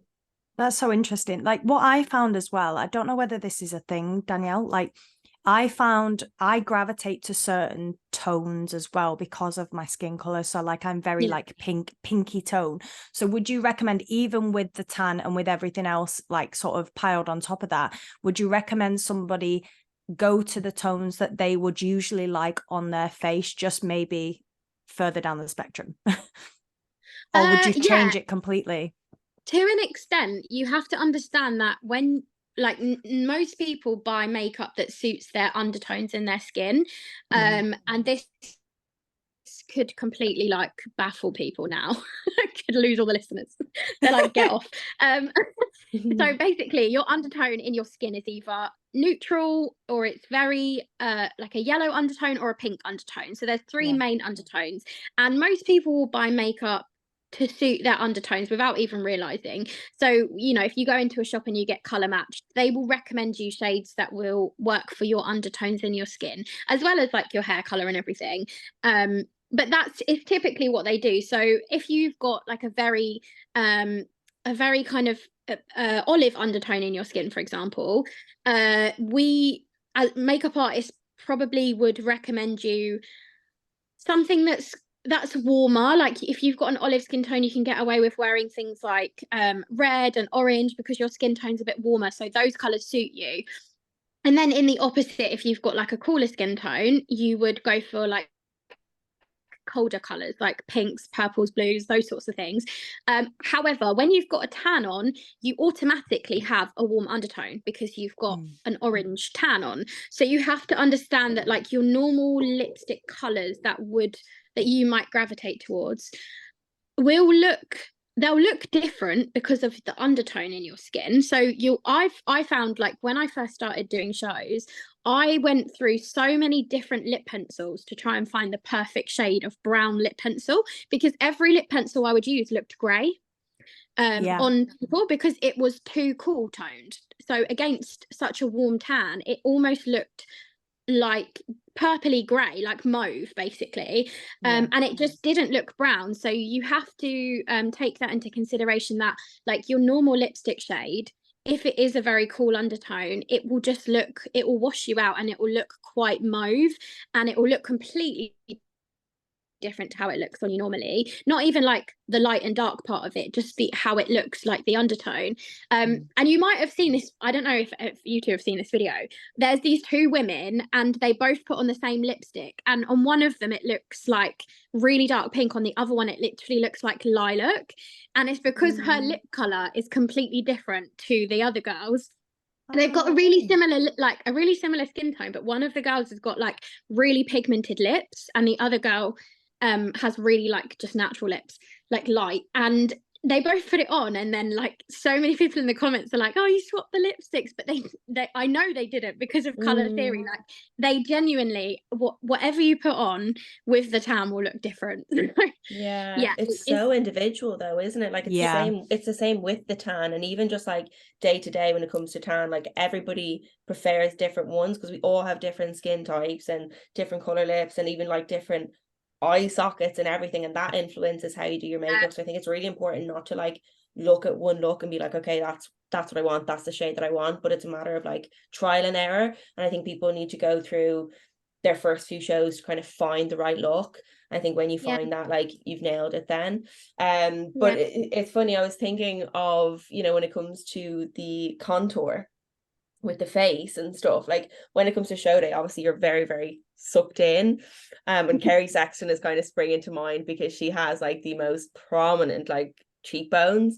That's so interesting. Like, what I found as well, I don't know whether this is a thing, Danielle, like I found I gravitate to certain tones as well because of my skin color. So like I'm very like pinky tone. So would you recommend, even with the tan and with everything else like sort of piled on top of that, would you recommend somebody go to the tones that they would usually like on their face, just maybe further down the spectrum? Or would you change it completely? To an extent, you have to understand that when like most people buy makeup that suits their undertones in their skin, and this could completely like baffle people now. Could lose all the listeners. They're like, get off. So basically your undertone in your skin is either neutral, or it's very like a yellow undertone, or a pink undertone. So there's 3 main undertones, and most people will buy makeup to suit their undertones without even realizing. So if you go into a shop and you get color matched, they will recommend you shades that will work for your undertones in your skin, as well as like your hair color and everything. but that's is typically what they do. So if you've got like a very kind of olive undertone in your skin, for example, we as makeup artists probably would recommend you something that's warmer. Like if you've got an olive skin tone, you can get away with wearing things like red and orange because your skin tone's a bit warmer, so those colors suit you. And then in the opposite, if you've got like a cooler skin tone, you would go for like colder colors like pinks, purples, blues, those sorts of things. However, when you've got a tan on, you automatically have a warm undertone because you've got an orange tan on. So you have to understand that like your normal lipstick colors that you might gravitate towards they'll look different because of the undertone in your skin. So I found like when I first started doing shows, I went through so many different lip pencils to try and find the perfect shade of brown lip pencil, because every lip pencil I would use looked grey on people because it was too cool toned. So against such a warm tan, it almost looked like purpley grey, like mauve basically, and it just didn't look brown. So you have to take that into consideration, that like your normal lipstick shade, if it is a very cool undertone, it will wash you out and it will look quite mauve, and it will look completely different to how it looks on you normally. Not even like the light and dark part of it, just how it looks like the undertone. And you might have seen this, I don't know if you two have seen this video. There's these two women and they both put on the same lipstick, and on one of them it looks like really dark pink, on the other one it literally looks like lilac, and it's because her lip color is completely different to the other girls. They've got a really similar skin tone, but one of the girls has got like really pigmented lips and the other girl has really like just natural lips, like light. And they both put it on, and then like so many people in the comments are like, oh, you swapped the lipsticks, but they I know they didn't, because of color theory. Like they genuinely, whatever you put on with the tan will look different. It's so individual though, isn't it? Like it's the same with the tan, and even just like day to day when it comes to tan, like everybody prefers different ones because we all have different skin types and different color lips and even like different eye sockets and everything, and that influences how you do your makeup. So I think it's really important not to like look at one look and be like, okay, that's what I want, that's the shade that I want, but it's a matter of like trial and error. And I think people need to go through their first few shows to kind of find the right look. I think when you find that, like, you've nailed it then. But it's funny, I was thinking of, you know, when it comes to the contour with the face and stuff, like when it comes to showday, obviously you're very, very sucked in, and Kerry Sexton is kind of springing to mind because she has like the most prominent like cheekbones.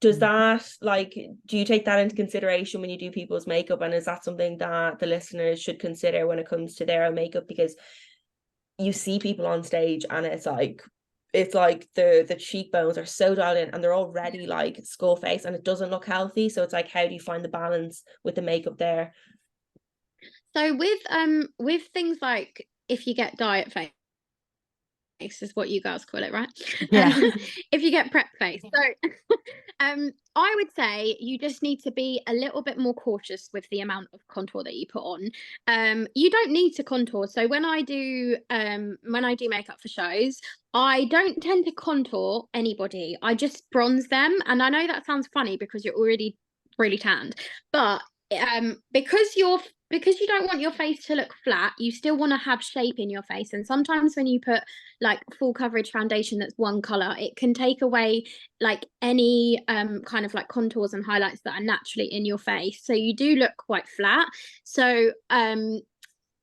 Does that, like, do you take that into consideration when you do people's makeup, and is that something that the listeners should consider when it comes to their own makeup? Because you see people on stage and it's like the cheekbones are so dialed in and they're already like skull face, and it doesn't look healthy. So it's like, how do you find the balance with the makeup there? So with things like, if you get diet face is what you girls call it, right? If you get prep face, so I would say you just need to be a little bit more cautious with the amount of contour that you put on. You don't need to contour. So when I do makeup for shows, I don't tend to contour anybody. I just bronze them, and I know that sounds funny because you're already really tanned, but because you don't want your face to look flat, you still want to have shape in your face. And sometimes when you put like full coverage foundation that's one color, it can take away like any kind of like contours and highlights that are naturally in your face, so you do look quite flat. So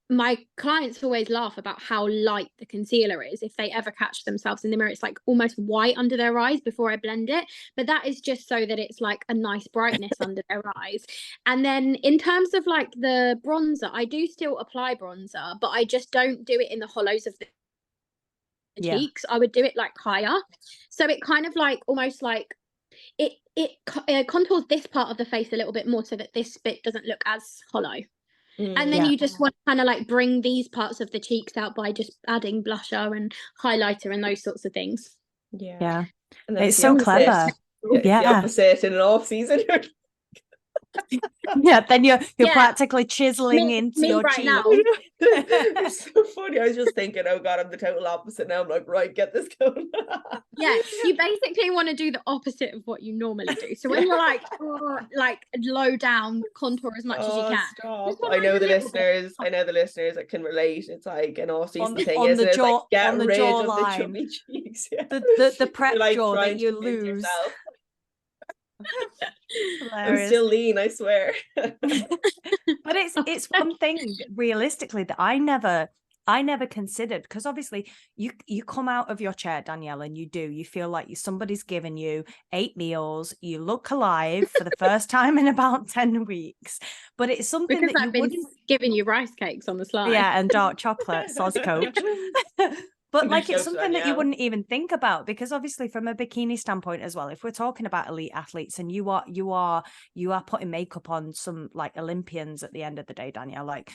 my clients always laugh about how light the concealer is. If they ever catch themselves in the mirror, it's like almost white under their eyes before I blend it, but that is just so that it's like a nice brightness under their eyes. And then in terms of like the bronzer, I do still apply bronzer, but I just don't do it in the hollows of the cheeks. I would do it like higher, so it kind of like almost like it contours this part of the face a little bit more so that this bit doesn't look as hollow. And then you just want to kind of like bring these parts of the cheeks out by just adding blusher and highlighter and those sorts of things. And it's so clever. It's the opposite in an off season. Yeah, then you're practically chiseling into me your right cheek. now. It's so funny. I was just thinking, oh God, I'm the total opposite now. I'm like, right, get this going. Yeah, you basically want to do the opposite of what you normally do. So when you're like low down, contour as much as you can. Stop. I know the listeners that can relate. It's like an off-season thing, isn't it? It's like, get rid of the chubby cheeks. Yeah. The prep like jaw that you convince lose. yourself. Hilarious. I'm still lean, I swear. But it's one thing realistically that I never considered, because obviously you come out of your chair, Danielle, and you feel like somebody's given you 8 meals, you look alive for the first time in about 10 weeks, but it's something because that I've been giving you rice cakes on the slide. Yeah, and dark chocolate, sauce coach. But like, it's something that you Danielle. wouldn't even think about, because obviously from a bikini standpoint as well, if we're talking about elite athletes, and you are putting makeup on some like Olympians at the end of the day, Danielle, like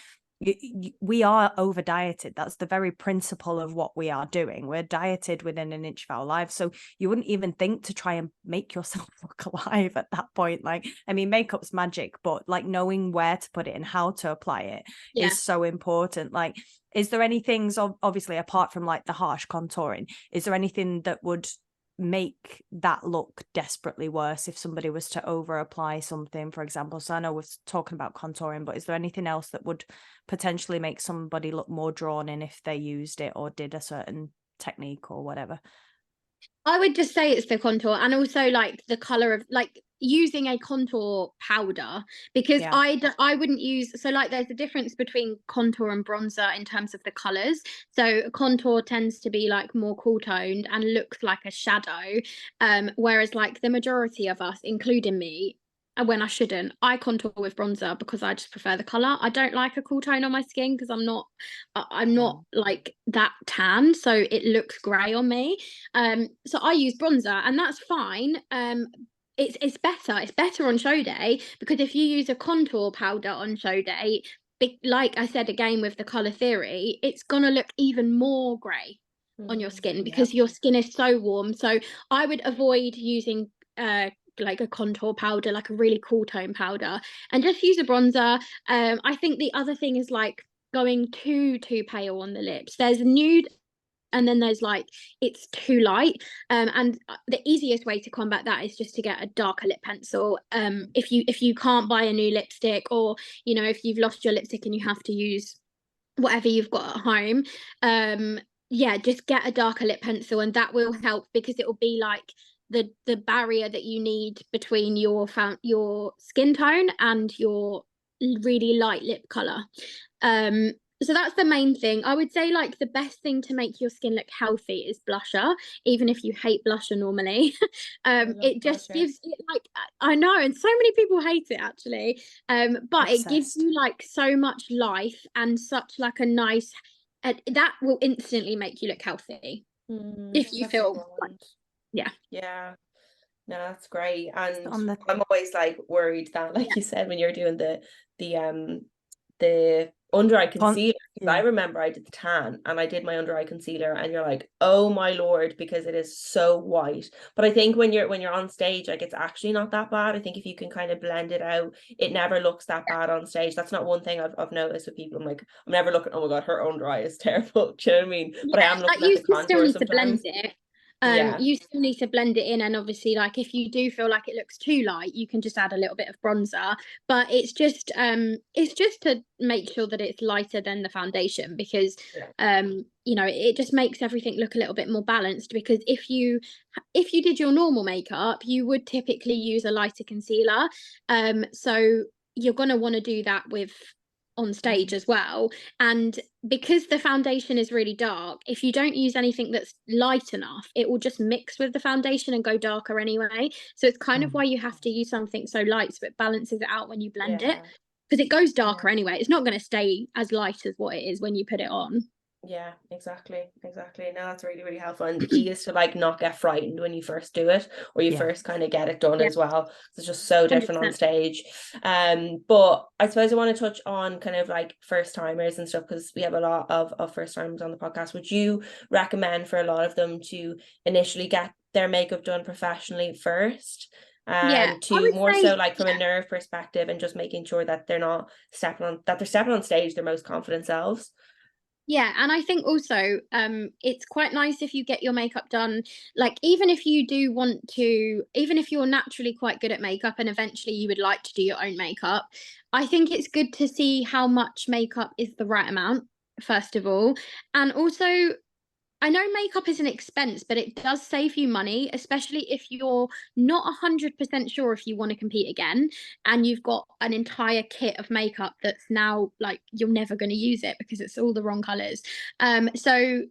we are over dieted. That's the very principle of what we are doing. We're dieted within an inch of our lives. So you wouldn't even think to try and make yourself look alive at that point. Like, I mean, makeup's magic, but like knowing where to put it and how to apply it is so important. Like, is there any things, obviously, apart from like the harsh contouring, is there anything that would make that look desperately worse if somebody was to over apply something, for example? So I know we're talking about contouring, but is there anything else that would potentially make somebody look more drawn in if they used it or did a certain technique or whatever? I would just say it's the contour, and also like the color of like using a contour powder, because I wouldn't use, so like there's a difference between contour and bronzer in terms of the colors. So contour tends to be like more cool toned and looks like a shadow, whereas like the majority of us, including me, and when I shouldn't, I contour with bronzer because I just prefer the color. I don't like a cool tone on my skin because I'm not like that tan, so it looks grey on me. So I use bronzer, and that's fine. It's better on show day, because if you use a contour powder on show day, like I said again with the color theory, it's gonna look even more grey on your skin because your skin is so warm. So I would avoid using like a contour powder, like a really cool tone powder, and just use a bronzer. I think the other thing is like going too pale on the lips. There's nude, and then there's like it's too light, and the easiest way to combat that is just to get a darker lip pencil. If you can't buy a new lipstick, or you know, if you've lost your lipstick and you have to use whatever you've got at home, just get a darker lip pencil, and that will help, because it will be like the barrier that you need between your skin tone and your really light lip color. So that's the main thing. I would say like the best thing to make your skin look healthy is blusher, even if you hate blusher normally. It just gives it, like, I know, and so many people hate it actually, but it gives you like so much life and such like a nice, that will instantly make you look healthy if you feel like, no, that's great. And I'm always like worried that, like you said, when you're doing the under eye concealer, I remember I did the tan and I did my under eye concealer, and you're like, oh my lord, because it is so white. But I think when you're on stage, like, it's actually not that bad. I think if you can kind of blend it out, it never looks that bad on stage. That's not one thing I've noticed with people. I'm like, I'm never looking, oh my god, her under eye is terrible. Do you know what I mean? But I am looking at the contour sometimes. To blend it. You still need to blend it in, and obviously like if you do feel like it looks too light, you can just add a little bit of bronzer, but it's just to make sure that it's lighter than the foundation, because you know, it just makes everything look a little bit more balanced. Because if you did your normal makeup, you would typically use a lighter concealer, so you're going to want to do that with on stage as well. And because the foundation is really dark, if you don't use anything that's light enough, it will just mix with the foundation and go darker anyway. So it's kind of why you have to use something so light, so it balances it out when you blend it, because it goes darker anyway. It's not going to stay as light as what it is when you put it on. Yeah, exactly. No, that's really, really helpful. And the key is to like not get frightened when you first do it, or you first kind of get it done as well. It's just so different 100%. On stage. But I suppose I want to touch on kind of like first timers and stuff, because we have a lot of first timers on the podcast. Would you recommend for a lot of them to initially get their makeup done professionally first? I to would more say, so like from a nerve perspective, and just making sure that they're stepping on stage their most confident selves. yeah, and I think also it's quite nice if you get your makeup done, like even if you do want to, even if you're naturally quite good at makeup and eventually you would like to do your own makeup, I think it's good to see how much makeup is the right amount, first of all. And also, I know makeup is an expense, but it does save you money, especially if you're not 100% sure if you want to compete again and you've got an entire kit of makeup that's now like you're never going to use it because it's all the wrong colors. So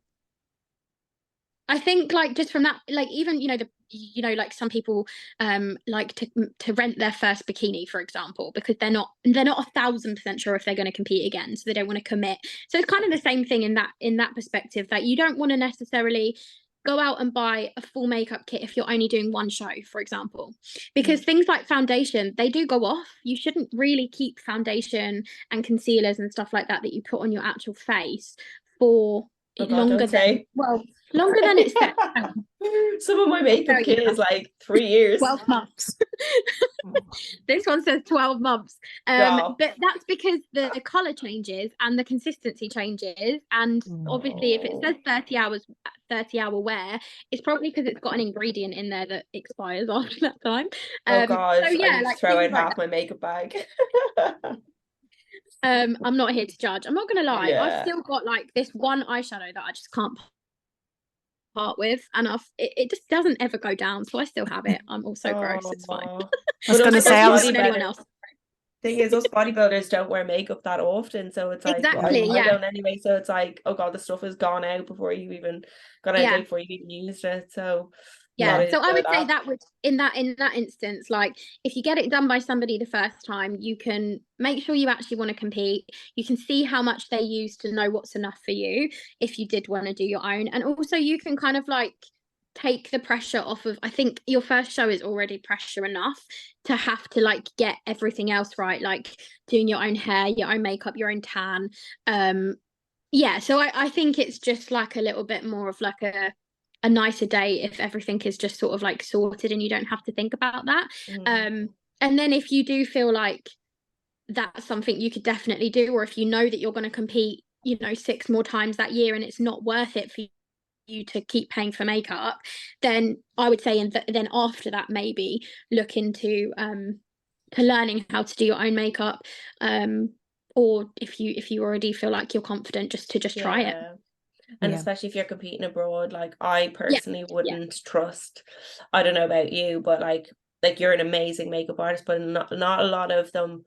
I think like just from that, like even like some people like to rent their first bikini, for example, because they're not 1,000% sure if they're going to compete again, so they don't want to commit. So it's kind of the same thing in that perspective, that you don't want to necessarily go out and buy a full makeup kit if you're only doing one show, for example, because things like foundation, they do go off. You shouldn't really keep foundation and concealers and stuff like that you put on your actual face for Oh God, don't say. Longer than it's set. Some of my makeup kit is like 3 years. 12 months. This one says 12 months. No. But that's because the color changes and the consistency changes. And obviously, if it says 30 hours, 30-hour wear, it's probably because it's got an ingredient in there that expires after that time. Oh God, so yeah, I like throw out things like half my makeup bag. I'm not here to judge. I'm not gonna lie. Yeah. I've still got like this one eyeshadow that I just can't part with, and it just doesn't ever go down, so I still have it. I'm also gross, it's fine. I was going to say, anyone else. Thing is, us bodybuilders don't wear makeup that often, so it's like exactly, I don't anyway, so it's like, oh God, the stuff has gone out before you even before you even used it. So so I would say that would in that instance, like if you get it done by somebody the first time, you can make sure you actually want to compete. You can see how much they use to know what's enough for you if you did want to do your own. And also you can kind of like take the pressure off of, I think your first show is already pressure enough to have to like get everything else right, like doing your own hair, your own makeup, your own tan. So I think it's just like a little bit more of like a nicer day if everything is just sort of like sorted and you don't have to think about that. And then if you do feel like that's something you could definitely do, or if you know that you're going to compete 6 more times that year and it's not worth it for you to keep paying for makeup, then I would say then after that maybe look into to learning how to do your own makeup, or if you already feel like you're confident, just try it. And especially if you're competing abroad, like I personally wouldn't trust, I don't know about you, but like you're an amazing makeup artist, but not a lot of them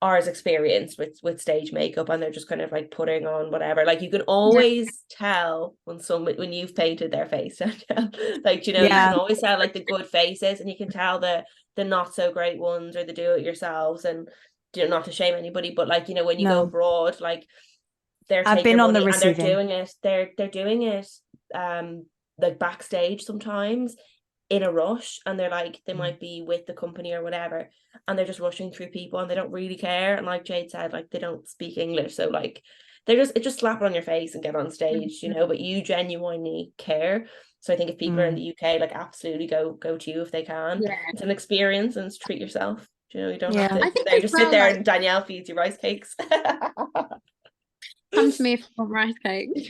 are as experienced with stage makeup, and they're just kind of like putting on whatever. Like you can always tell when you've painted their face, like you can always tell like the good faces, and you can tell the not so great ones, or the do it yourselves. And not to shame anybody, but like when you go abroad, like I've been on the receiving, and they're doing it like backstage sometimes in a rush, and they're like they might be with the company or whatever, and they're just rushing through people and they don't really care. And like Jade said, like they don't speak English, so like they just slap it on your face and get on stage, but you genuinely care. So I think if people are in the UK, like absolutely go to you if they can. It's an experience, and treat yourself. You don't have to sit there and Danielle feeds you rice cakes. Come to me if you want rice cakes.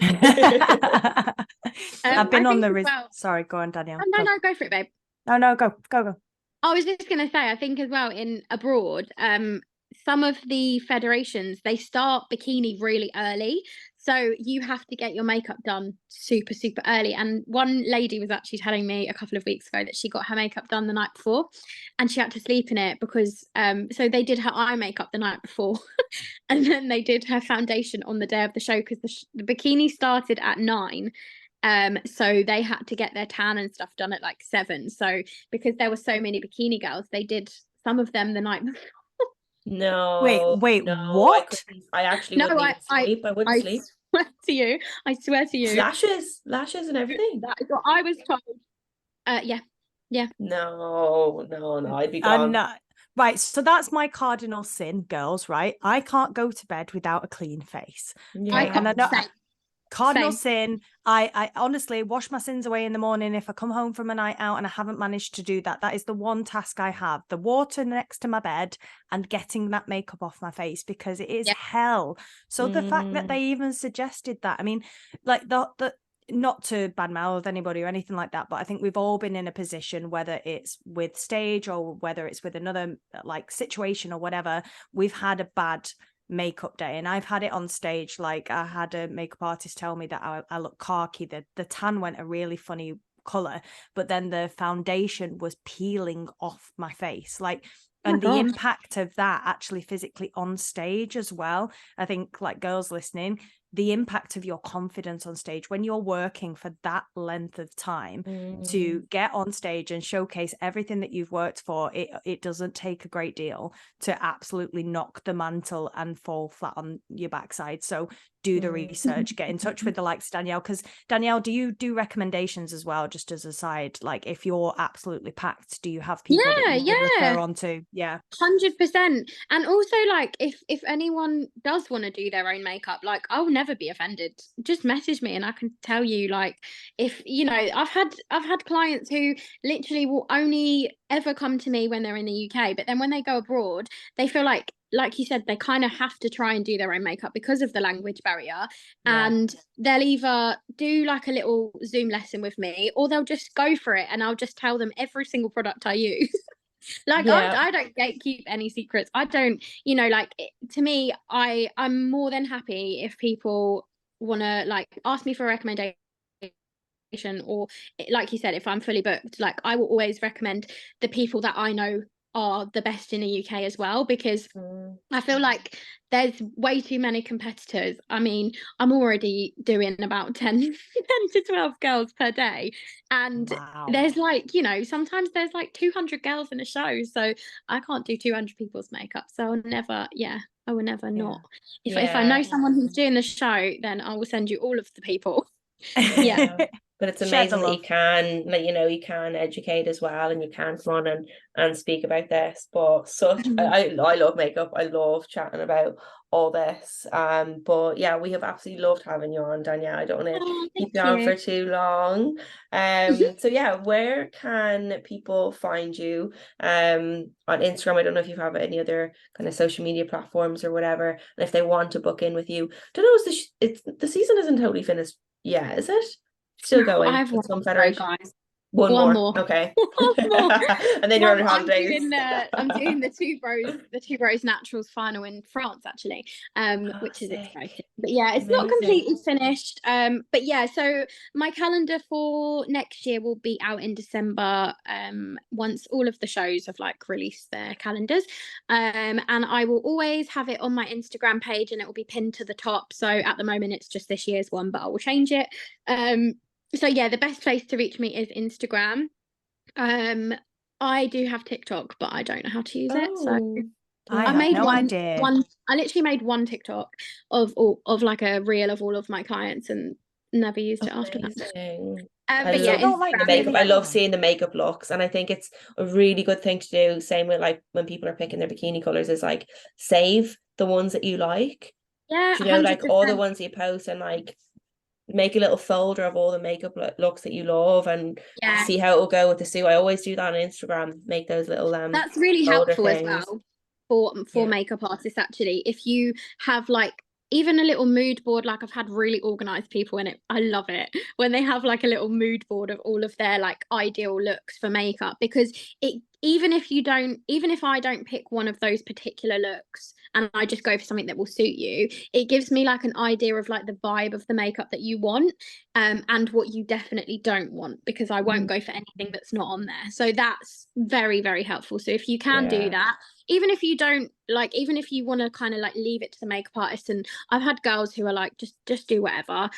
I've been on the sorry, go on, Danielle. No, go for it, babe. No, go. I was just gonna say, I think as well in abroad, some of the federations, they start bikini really early, so you have to get your makeup done super early. And one lady was actually telling me a couple of weeks ago that she got her makeup done the night before, and she had to sleep in it because so they did her eye makeup the night before and then they did her foundation on the day of the show, because the bikini started at 9. So they had to get their tan and stuff done at like 7. So because there were so many bikini girls, they did some of them the night before. No, no, what? I actually wouldn't even sleep. I wouldn't sleep. I swear to you. Lashes and everything. That is what I was told. Yeah. No, I'd be gone. Right, so that's my cardinal sin, girls, right? I can't go to bed without a clean face. I can't say. Cardinal sin. I honestly wash my sins away in the morning if I come home from a night out and I haven't managed to do that. That is the one task I have. The water next to my bed and getting that makeup off my face, because it is hell. So the fact that they even suggested that, I mean, like the not to badmouth anybody or anything like that, but I think we've all been in a position, whether it's with stage or whether it's with another like situation or whatever, we've had a bad makeup day. And I've had it on stage. Like I had a makeup artist tell me that I look khaki, the tan went a really funny color, but then the foundation was peeling off my face, like, and the impact of that actually physically on stage as well. I think, like, girls listening, the impact of your confidence on stage when you're working for that length of time to get on stage and showcase everything that you've worked for, it doesn't take a great deal to absolutely knock the mantle and fall flat on your backside. So do the research, get in touch with the likes of Danielle, because Danielle, do you do recommendations as well, just as a side? Like if you're absolutely packed, do you have people that you refer on to? 100%. And also, like, if anyone does want to do their own makeup, like, I'll never be offended. Just message me and I can tell you, like, if you know, I've had clients who literally will only ever come to me when they're in the UK, but then when they go abroad, they feel like you said, they kind of have to try and do their own makeup because of the language barrier. And they'll either do like a little Zoom lesson with me, or they'll just go for it and I'll just tell them every single product I use. Like I don't gatekeep any secrets. I don't, you know, like to me, I'm more than happy if people want to like ask me for a recommendation, or like you said, if I'm fully booked, like I will always recommend the people that I know are the best in the UK as well, because I feel like there's way too many competitors. I mean, I'm already doing about 10 to 12 girls per day, and there's like, you know, sometimes there's like 200 girls in a show, so I can't do 200 people's makeup. So I'll never I will never not. If I know someone who's doing the show, then I will send you all of the people. But it's amazing that you can, like, you know, you can educate as well, and you can come on and speak about this. But such I love makeup. I love chatting about all this. But yeah, we have absolutely loved having you on, Danielle. I don't want to keep you on for too long. So yeah, where can people find you? On Instagram, I don't know if you have any other kind of social media platforms or whatever. And if they want to book in with you, don't know, it's the season isn't totally finished. Yeah, is it? Still going. I have some federation. Guys. One more. Okay. One more. And then you're on holidays. I'm doing the two bros naturals final in France, actually, which is exciting. But yeah, it's not completely finished. But yeah, so my calendar for next year will be out in December, once all of the shows have like released their calendars. And I will always have it on my Instagram page, and it will be pinned to the top. So at the moment it's just this year's one, but I will change it. So yeah, the best place to reach me is Instagram. I do have TikTok, but I don't know how to use it. So I made no idea. I literally made one TikTok of like a reel of all of my clients, and never used it after that. But yeah, the makeup. I love seeing the makeup looks, and I think it's a really good thing to do. Same with like when people are picking their bikini colors, is like save the ones that you like. Yeah, you know, 100%. Like all the ones you post, and like make a little folder of all the makeup looks that you love, and see how it will go with the suit. I always do that on Instagram, make those little that's really helpful things as well for makeup artists, actually. If you have like even a little mood board, like I've had really organized people in it. I love it when they have like a little mood board of all of their like ideal looks for makeup, because even if I don't pick one of those particular looks and I just go for something that will suit you, it gives me like an idea of like the vibe of the makeup that you want, and what you definitely don't want, because I won't go for anything that's not on there. So that's very, very helpful. So if you can do that, even if you don't like, even if you want to kind of like leave it to the makeup artist, and I've had girls who are like, just do whatever,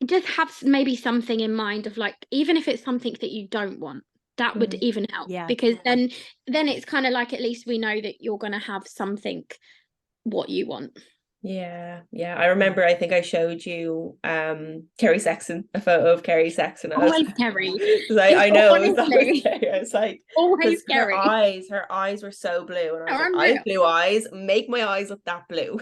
just have maybe something in mind of like, even if it's something that you don't want, that would even help, because then it's kind of like, at least we know that you're going to have something what you want. I remember, I think I showed you Kerry Sexton, a photo of Kerry Sexton. Always Kerry. I know, it's like always Kerry. Her eyes were so blue, and I was like, I have blue eyes, make my eyes look that blue.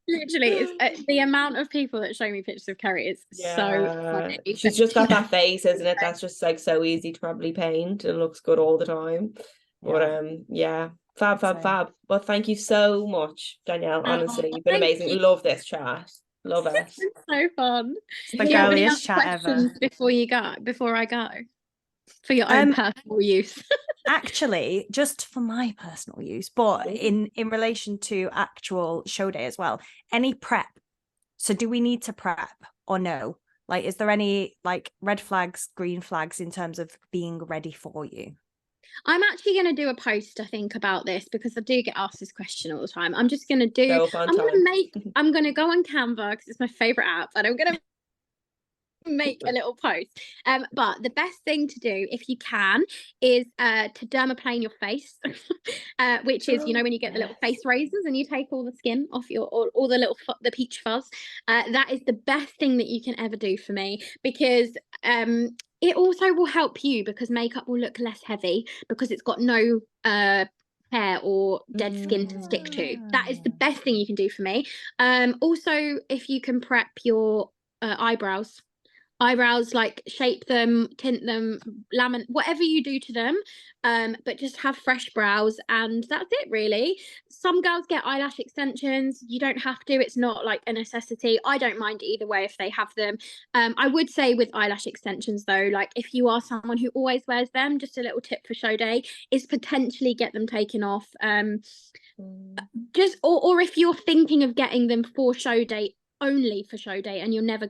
Literally, it's the amount of people that show me pictures of Kerry is so funny. She's just got that face, isn't it? That's just like so easy to probably paint. It looks good all the time. But yeah, fab. Well, thank you so much, Danielle. Honestly, you've been amazing. You. Love this chat. Love it. It's so fun. It's the Do you have any girliest other chat ever. questions before I go? For your own personal use. Actually, just for my personal use, but in relation to actual show day as well, any prep? So do we need to prep or no? Like, is there any like red flags, green flags in terms of being ready for you? I'm actually going to do a post, I think, about this because I do get asked this question all the time. I'm just going to do, I'm going to go on Canva because it's my favorite app, and I'm going to make a little post. But the best thing to do, if you can, is to dermaplane your face, which is, you know, when you get the little face razors and you take all the skin off your, all the little the peach fuzz. That is the best thing that you can ever do for me, because it also will help you because makeup will look less heavy because it's got no hair or dead skin to stick to. That is the best thing you can do for me. Also, if you can prep your eyebrows, like shape them, tint them, laminate, whatever you do to them, but just have fresh brows, and that's it really. Some girls get eyelash extensions. You don't have to. It's not like a necessity. I don't mind either way if they have them. I would say with eyelash extensions though, like if you are someone who always wears them, just a little tip for show day is potentially get them taken off. Just or if you're thinking of getting them for show day, only for show day, and you're never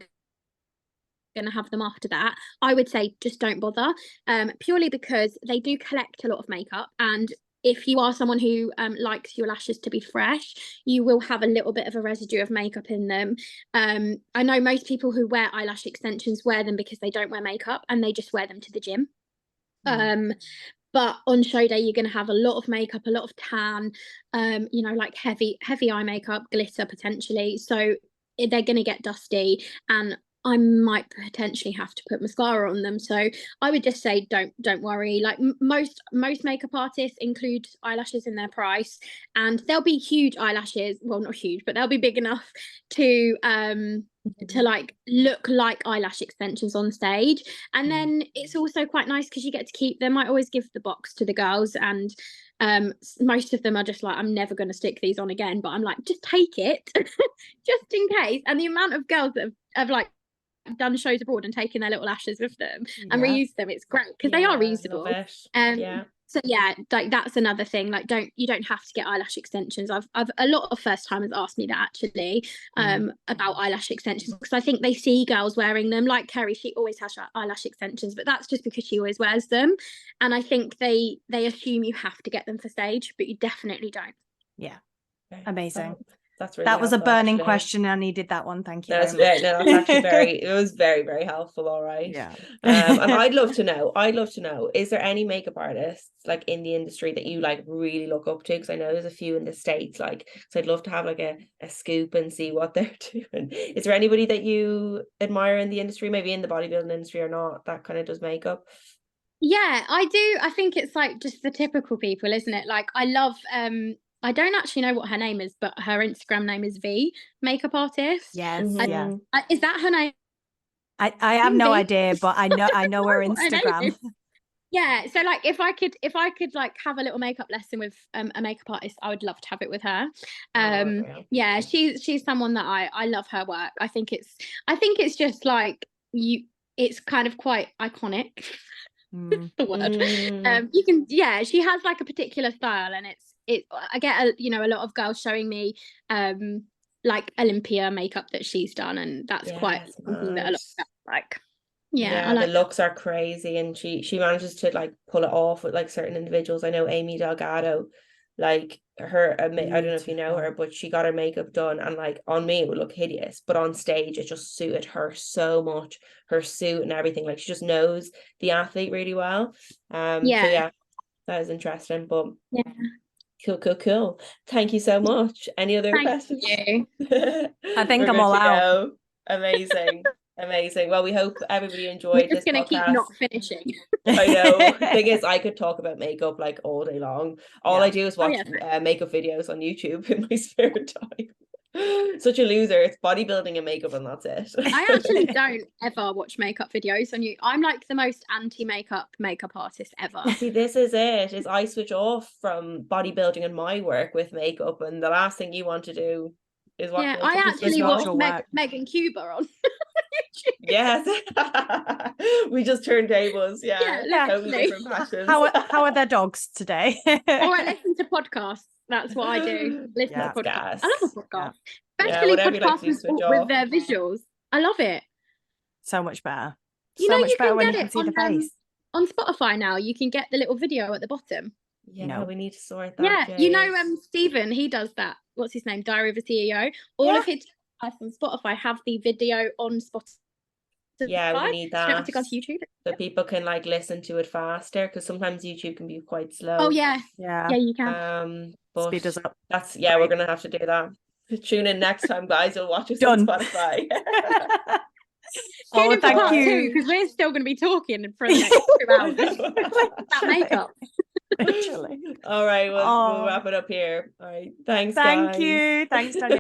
going to have them after that, I would say just don't bother, purely because they do collect a lot of makeup, and if you are someone who likes your lashes to be fresh, you will have a little bit of a residue of makeup in them. I know most people who wear eyelash extensions wear them because they don't wear makeup and they just wear them to the gym. But on show day, you're going to have a lot of makeup, a lot of tan, you know, like heavy eye makeup, glitter potentially, so they're going to get dusty, and I might potentially have to put mascara on them. So I would just say don't worry. Like most makeup artists include eyelashes in their price, and they'll be huge eyelashes. Well, not huge, but they'll be big enough to like look like eyelash extensions on stage. And then it's also quite nice because you get to keep them. I always give the box to the girls, and most of them are just like, I'm never going to stick these on again, but I'm like, just take it just in case. And the amount of girls that have like done shows abroad and taken their little lashes with them and reused them, it's great because they are reusable. So yeah, like that's another thing. Like you don't have to get eyelash extensions. I've a lot of first timers asked me that actually about eyelash extensions, because I think they see girls wearing them. Like Kerry, she always has eyelash extensions, but that's just because she always wears them, and I think they assume you have to get them for stage, but you definitely don't. Amazing. That's really that was a burning actually. question. I needed that one. Thank you. That's actually it was very helpful. All right. And I'd love to know, is there any makeup artists like in the industry that you like really look up to? Because I know there's a few in the States, like, so I'd love to have like a scoop and see what they're doing. Is there anybody that you admire in the industry, maybe in the bodybuilding industry or not, that kind of does makeup? Yeah, I do. I think it's like just the typical people, isn't it? Like I love I don't actually know what her name is, but her Instagram name is V, makeup artist. Yes. Is that her name? I have no idea, but I know her Instagram. Yeah, so like if I could like have a little makeup lesson with a makeup artist, I would love to have it with her. Yeah, she's someone that I love her work. I think it's just like it's kind of quite iconic. The word. You can, she has like a particular style, and I get a lot of girls showing me like Olympia makeup that she's done, and that's quite something that a lot of girls like. The looks are crazy, and she manages to like pull it off with like certain individuals. I know Amy Delgado, like her, I don't know if you know her, but she got her makeup done, and like on me it would look hideous, but on stage it just suited her so much, her suit and everything. Like she just knows the athlete really well. So yeah, that is interesting. But cool. Thank you so much. Any other questions? You. I think I'm all out. Amazing. Well, we hope everybody enjoyed this podcast. We're just going to keep not finishing. I know. The thing is, I could talk about makeup like all day long. All I do is watch makeup videos on YouTube in my spare time. Such a loser. It's bodybuilding and makeup, and that's it. I actually don't ever watch makeup videos on you. I'm like the most anti-makeup artist ever. See, this is it. Is I switch off from bodybuilding and my work with makeup, and the last thing you want to do is watch. Yeah, I actually watched Megan Cuba on YouTube. Yes, we just turned tables. Yeah, totally different passions. How are their dogs today? Or I listen to podcasts. That's what I do. Listen to podcasts. Gas. I love a podcast. Yeah. Especially podcasts with their visuals. I love it. So much better. You so know, much you better can when get you can it see on, the face. on Spotify now. You can get the little video at the bottom. Yeah, No. we need to sort that. Yeah, Jade. you know, Stephen, he does that. What's his name? Diary of a CEO. All of his from Spotify have the video on Spotify. Yeah, we need So you don't have that to go to YouTube. so people can like listen to it faster, because sometimes YouTube can be quite slow. Oh yeah, Yeah, you can. But speed us up. that's we're gonna have to do that. Tune in next time, guys. We'll watch us Done. on Spotify. Tune in for thank part you. 2, because we're still going to be talking for the next 2 hours about makeup. Literally. All right, we'll wrap it up here. All right, thanks, Thank guys. you. Thanks, Danielle.